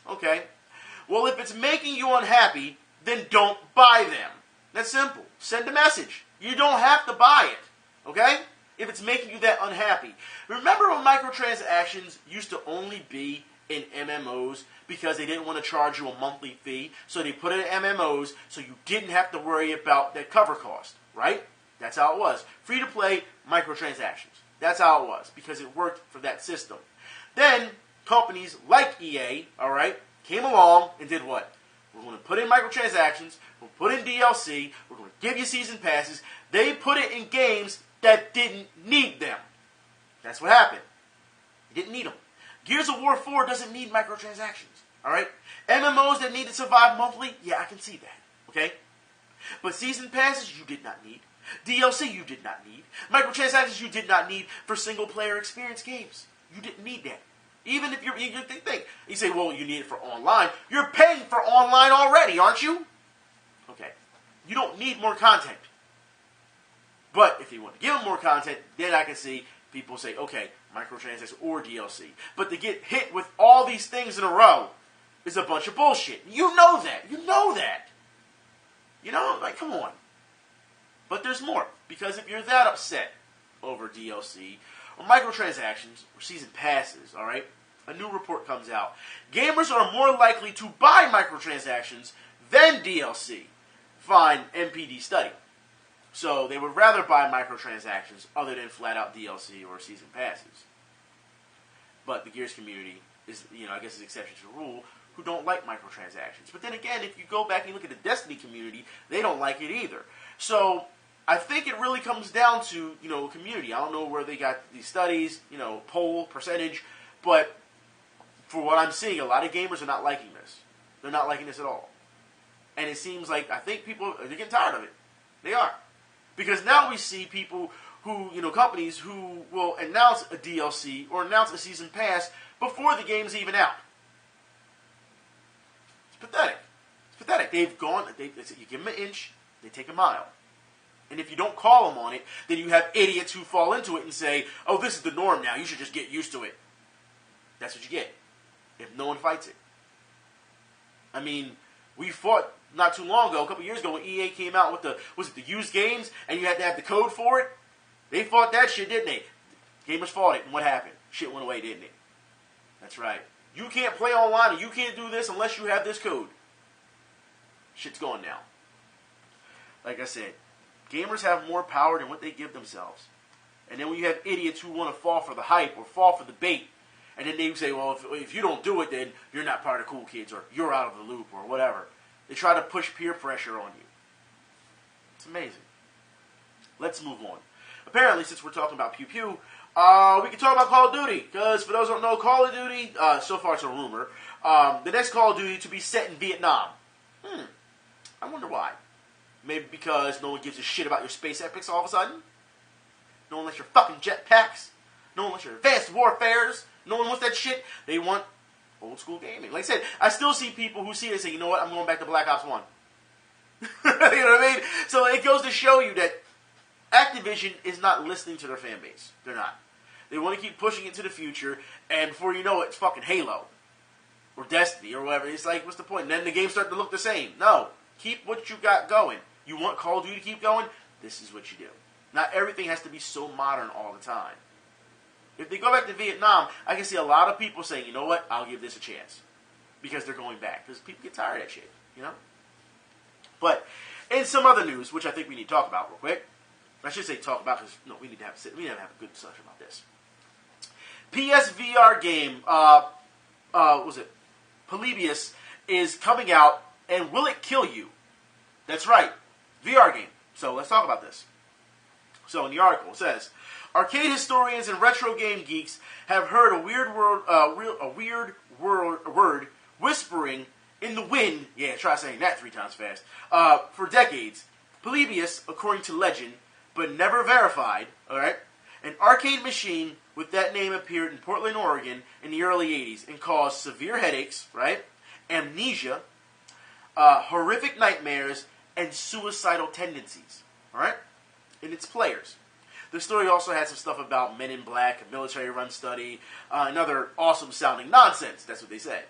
Okay. Well, if it's making you unhappy, then don't buy them. That's simple. Send a message. You don't have to buy it. Okay? If it's making you that unhappy. Remember when microtransactions used to only be in MMOs because they didn't want to charge you a monthly fee, so they put it in MMOs so you didn't have to worry about that cover cost, right? That's how it was. Free-to-play microtransactions. That's how it was, because it worked for that system. Then, companies like EA, all right, came along and did what? We're going to put in microtransactions, we'll put in DLC, we're going to give you season passes. They put it in games that didn't need them. That's what happened. You didn't need them. Gears of War 4 doesn't need microtransactions. All right? MMOs that need to survive monthly, yeah, I can see that. Okay? But season passes, you did not need. DLC, you did not need. Microtransactions, you did not need for single-player experience games. You didn't need that. Even if you think, you say, well, you need it for online. You're paying for online already, aren't you? Okay. You don't need more content. But if you want to give them more content, then I can see people say, okay, microtransactions or DLC. But to get hit with all these things in a row is a bunch of bullshit. You know that. You know that. You know, like, come on. But there's more. Because if you're that upset over DLC or microtransactions or season passes, all right, a new report comes out. Gamers are more likely to buy microtransactions than DLC. Fine NPD study. So they would rather buy microtransactions other than flat-out DLC or season passes. But the Gears community is, I guess is exception to the rule, who don't like microtransactions. But then again, if you go back and look at the Destiny community, they don't like it either. So I think it really comes down to, community. I don't know where they got these studies, poll, percentage, but for what I'm seeing, a lot of gamers are not liking this. They're not liking this at all. And it seems like, I think people, they're getting tired of it. They are. Because now we see people who, companies who will announce a DLC or announce a season pass before the game's even out. It's pathetic. It's pathetic. They've gone, you give them an inch, they take a mile. And if you don't call them on it, then you have idiots who fall into it and say, oh, this is the norm now, you should just get used to it. That's what you get. If no one fights it. I mean, we fought not too long ago, a couple years ago, when EA came out with the used games, and you had to have the code for it. They fought that shit, didn't they? Gamers fought it, and what happened? Shit went away, didn't it? That's right. You can't play online, and you can't do this unless you have this code. Shit's gone now. Like I said, gamers have more power than what they give themselves. And then when you have idiots who want to fall for the hype or fall for the bait, and then they say, well, if you don't do it, then you're not part of the cool kids, or you're out of the loop, or whatever. They try to push peer pressure on you. It's amazing. Let's move on. Apparently, since we're talking about Pew Pew, we can talk about Call of Duty. Because for those who don't know, Call of Duty, so far it's a rumor, the next Call of Duty to be set in Vietnam. I wonder why. Maybe because no one gives a shit about your space epics all of a sudden? No one wants your fucking jetpacks? No one wants your advanced warfares? No one wants that shit? They want old school gaming. Like I said, I still see people who see it and say, you know what, I'm going back to Black Ops 1. You know what I mean? So it goes to show you that Activision is not listening to their fan base. They're not. They want to keep pushing into the future, and before you know it, it's fucking Halo. Or Destiny, or whatever. It's like, what's the point? And then the games start to look the same. No. Keep what you got going. You want Call of Duty to keep going? This is what you do. Not everything has to be so modern all the time. If they go back to Vietnam, I can see a lot of people saying, you know what, I'll give this a chance. Because they're going back. Because people get tired of that shit, But in some other news, which I think we need to talk about real quick. I should say talk about, because we need to have a good discussion about this. PSVR game, what was it? Polybius is coming out, and will it kill you? That's right, VR game. So let's talk about this. So in the article, it says, arcade historians and retro game geeks have heard a weird word whispering in the wind. Yeah, try saying that 3 times fast. For decades, Polybius, according to legend, but never verified. All right, an arcade machine with that name appeared in Portland, Oregon, in the early '80s and caused severe headaches, right, amnesia, horrific nightmares, and suicidal tendencies. All right, in its players. The story also had some stuff about Men in Black, a military-run study, and other awesome-sounding nonsense. That's what they said.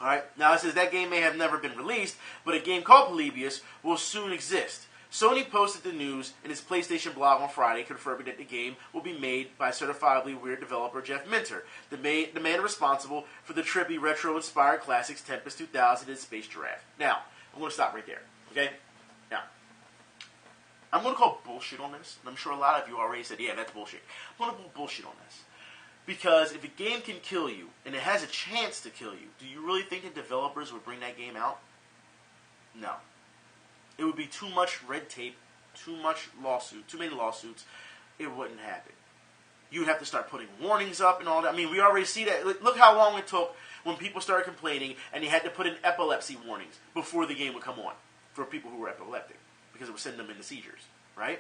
All right. Now it says that game may have never been released, but a game called Polybius will soon exist. Sony posted the news in its PlayStation blog on Friday, confirming that the game will be made by certifiably weird developer Jeff Minter, the man responsible for the trippy retro-inspired classics Tempest 2000 and Space Giraffe. Now, I'm going to stop right there. Okay. Now, I'm going to call bullshit on this, and I'm sure a lot of you already said, yeah, that's bullshit. I'm going to call bullshit on this. Because if a game can kill you, and it has a chance to kill you, do you really think that developers would bring that game out? No. It would be too much red tape, too many lawsuits. It wouldn't happen. You would have to start putting warnings up and all that. I mean, we already see that. Look how long it took when people started complaining and they had to put in epilepsy warnings before the game would come on for people who were epileptic because it would send them into seizures, right?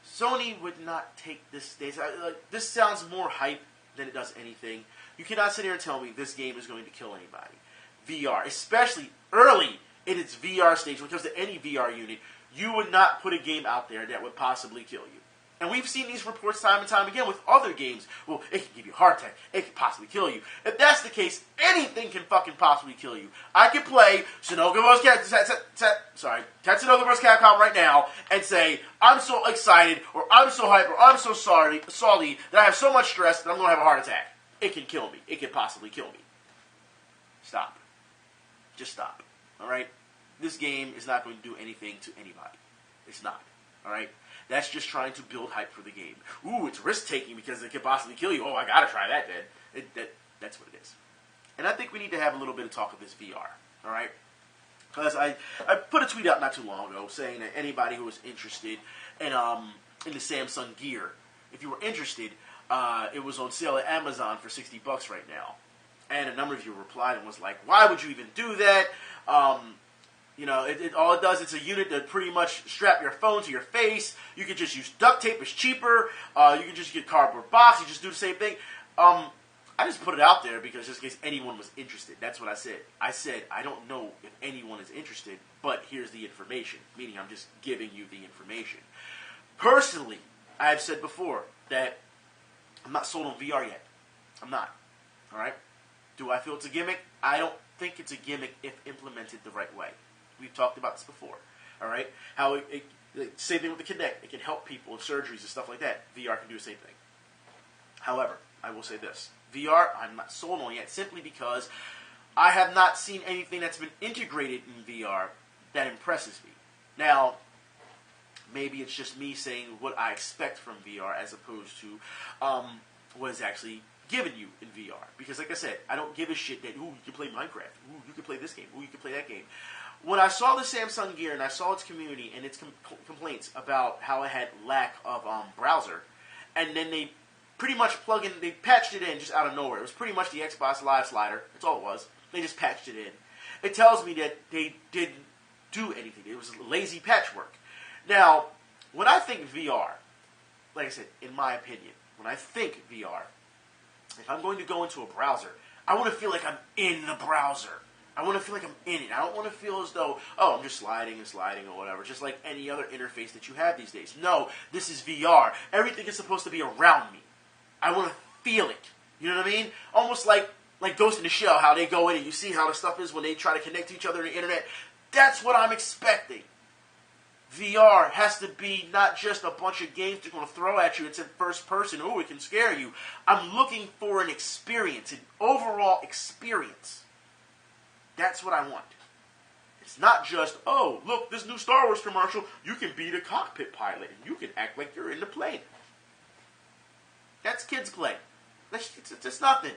Sony would not take this. This sounds more hype than it does anything. You cannot sit here and tell me this game is going to kill anybody. VR, especially early in its VR stage, when it comes to any VR unit, you would not put a game out there that would possibly kill you. And we've seen these reports time and time again with other games. Well, it can give you a heart attack. It can possibly kill you. If that's the case, anything can fucking possibly kill you. I can play Tatsunoko vs. Capcom right now and say, I'm so excited, or I'm so hyper, or I'm so sorry that I have so much stress that I'm going to have a heart attack. It can kill me. It can possibly kill me. Stop. Just stop. Alright? This game is not going to do anything to anybody. It's not. Alright? That's just trying to build hype for the game. Ooh, it's risk-taking because it could possibly kill you. Oh, I gotta try that then. That's what it is. And I think we need to have a little bit of talk of this VR. Alright? Because I put a tweet out not too long ago saying that anybody who was interested in the Samsung Gear, if you were interested, it was on sale at Amazon for $60 right now. And a number of you replied and was like, why would you even do that? You know, all it does, it's a unit that pretty much strap your phone to your face. You can just use duct tape, it's cheaper. You can just get cardboard box, you just do the same thing. I just put it out there because just in case anyone was interested. That's what I said. I said, I don't know if anyone is interested, but here's the information. Meaning I'm just giving you the information. Personally, I have said before that I'm not sold on VR yet. I'm not. Alright? Do I feel it's a gimmick? I don't think it's a gimmick if implemented the right way. We've talked about this before. Alright? How same thing with the Kinect. It can help people with surgeries and stuff like that. VR can do the same thing. However, I will say this. VR, I'm not sold on yet simply because I have not seen anything that's been integrated in VR that impresses me. Now, maybe it's just me saying what I expect from VR as opposed to what is actually given you in VR. Because like I said, I don't give a shit that, ooh, you can play Minecraft. Ooh, you can play this game. Ooh, you can play that game. When I saw the Samsung Gear and I saw its community and its complaints about how it had lack of browser, and then they pretty much they patched it in just out of nowhere. It was pretty much the Xbox Live slider. That's all it was. They just patched it in. It tells me that they didn't do anything. It was lazy patchwork. Now, when I think VR, like I said, in my opinion, when I think VR, if I'm going to go into a browser, I want to feel like I'm in the browser. I want to feel like I'm in it. I don't want to feel as though, oh, I'm just sliding and sliding or whatever, just like any other interface that you have these days. No, this is VR. Everything is supposed to be around me. I want to feel it. You know what I mean? Almost like Ghost in the Shell, how they go in and you see how the stuff is when they try to connect to each other on the internet. That's what I'm expecting. VR has to be not just a bunch of games they're going to throw at you. It's in first person. Oh, it can scare you. I'm looking for an experience, an overall experience. That's what I want. It's not just, oh, look, this new Star Wars commercial. You can be the cockpit pilot and you can act like you're in the plane. That's kids' play. It's nothing.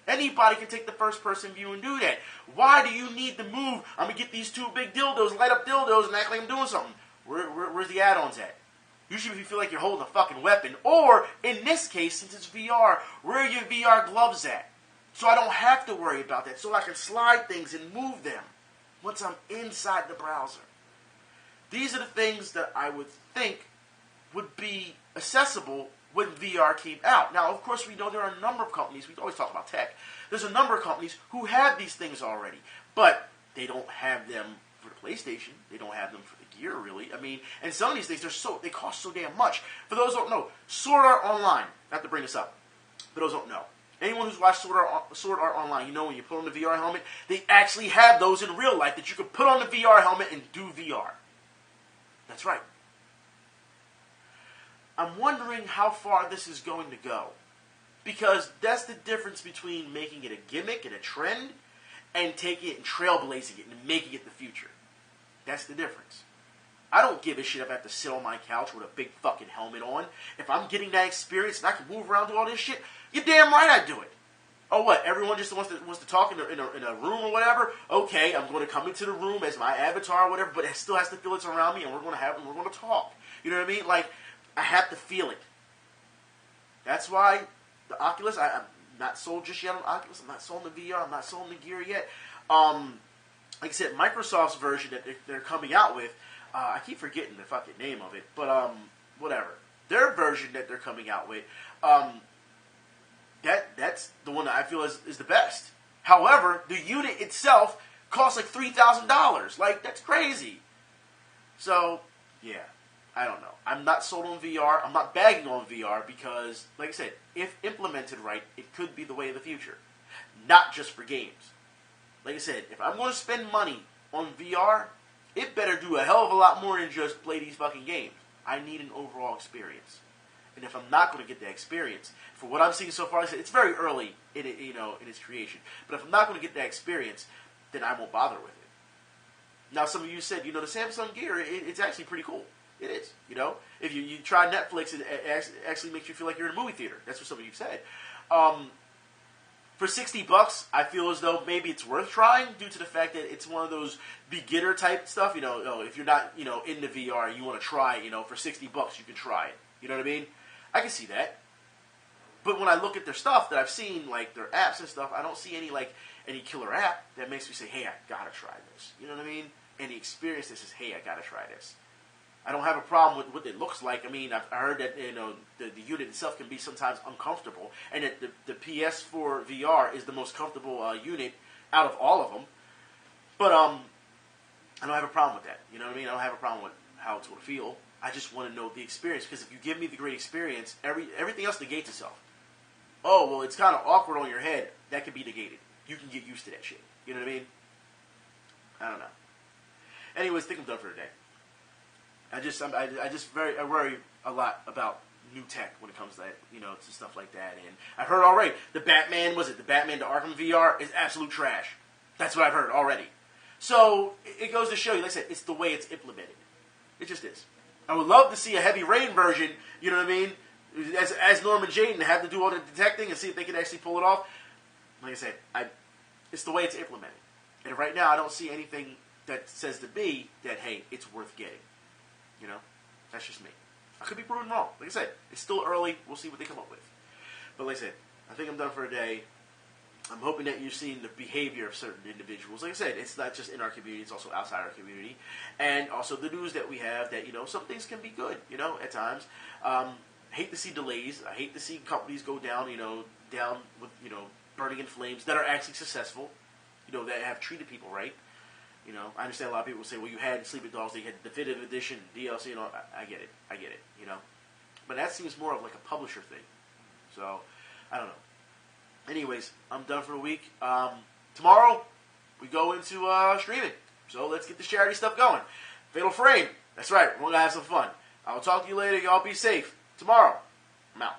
Anybody can take the first-person view and do that. Why do you need to move? I'm going to get these two big dildos, light up dildos, and act like I'm doing something. Where's the add-ons at? Usually if you feel like you're holding a fucking weapon. Or, in this case, since it's VR, where are your VR gloves at? So I don't have to worry about that. So I can slide things and move them once I'm inside the browser. These are the things that I would think would be accessible when VR came out. Now, of course, we know there are a number of companies, we always talk about tech, there's a number of companies who have these things already, but they don't have them for the PlayStation, they don't have them for the Gear, really. I mean, and some of these things, they cost so damn much. For those who don't know, Sword Art Online, I have to bring this up, for those who don't know, anyone who's watched Sword Art Online, you know when you put on the VR helmet, they actually have those in real life that you can put on the VR helmet and do VR. That's right. I'm wondering how far this is going to go. Because that's the difference between making it a gimmick and a trend and taking it and trailblazing it and making it the future. That's the difference. I don't give a shit if I have to sit on my couch with a big fucking helmet on. If I'm getting that experience and I can move around, do all this shit, you're damn right I do it. Oh, what? Everyone just wants to talk in a room or whatever? Okay, I'm going to come into the room as my avatar or whatever, but it still has to feel it's around me and we're going to talk. You know what I mean? Like, I have to feel it. That's why the Oculus, I'm not sold just yet on Oculus. I'm not sold on the VR. I'm not sold on the gear yet. Like I said, Microsoft's version that they're coming out with, I keep forgetting the fucking name of it, but whatever. Their version that they're coming out with, that's the one that I feel is the best. However, the unit itself costs like $3,000. Like, that's crazy. So, yeah, I don't know. I'm not sold on VR. I'm not bagging on VR because, like I said, if implemented right, it could be the way of the future. Not just for games. Like I said, if I'm going to spend money on VR, it better do a hell of a lot more than just play these fucking games. I need an overall experience. And if I'm not going to get that experience, for what I'm seeing so far, like I said, it's very early in it, in its creation. But if I'm not going to get that experience, then I won't bother with it. Now, some of you said, the Samsung Gear, it's actually pretty cool. It is, If you try Netflix, it actually makes you feel like you're in a movie theater. That's what some of you said. For $60, I feel as though maybe it's worth trying due to the fact that it's one of those beginner type stuff. If you're not, into VR, you want to try it, for $60, you can try it. You know what I mean? I can see that. But when I look at their stuff that I've seen, like their apps and stuff, I don't see any killer app that makes me say, hey, I gotta try this. You know what I mean? Any experience that says, hey, I gotta try this. I don't have a problem with what it looks like. I mean, I heard that the unit itself can be sometimes uncomfortable, and that the PS4 VR is the most comfortable unit out of all of them. But I don't have a problem with that. You know what I mean? I don't have a problem with how it's going to feel. I just want to know the experience, because if you give me the great experience, everything else negates itself. Oh, well, it's kind of awkward on your head. That can be negated. You can get used to that shit. You know what I mean? I don't know. Anyways, I think I'm done for today. I worry a lot about new tech when it comes to that, to stuff like that. And I've heard already, the Batman to Arkham VR is absolute trash. That's what I've heard already. So it goes to show you, like I said, it's the way it's implemented. It just is. I would love to see a Heavy Rain version, you know what I mean, as Norman Jayden, have to do all the detecting and see if they can actually pull it off. Like I said, it's the way it's implemented. And right now, I don't see anything that says to me that, hey, it's worth getting. That's just me. I could be proven wrong. Like I said, it's still early. We'll see what they come up with. But like I said, I think I'm done for today. I'm hoping that you're seeing the behavior of certain individuals. Like I said, it's not just in our community, it's also outside our community. And also the news that we have that, some things can be good, at times. Hate to see delays. I hate to see companies go down, down with, burning in flames that are actually successful, that have treated people right. I understand a lot of people say, well, you had Sleeping Dogs, they had Definitive Edition, DLC, I get it, But that seems more of like a publisher thing. So, I don't know. Anyways, I'm done for the week. Tomorrow, we go into streaming. So, let's get the charity stuff going. Fatal Frame. That's right, we're going to have some fun. I'll talk to you later. Y'all be safe. Tomorrow, I'm out.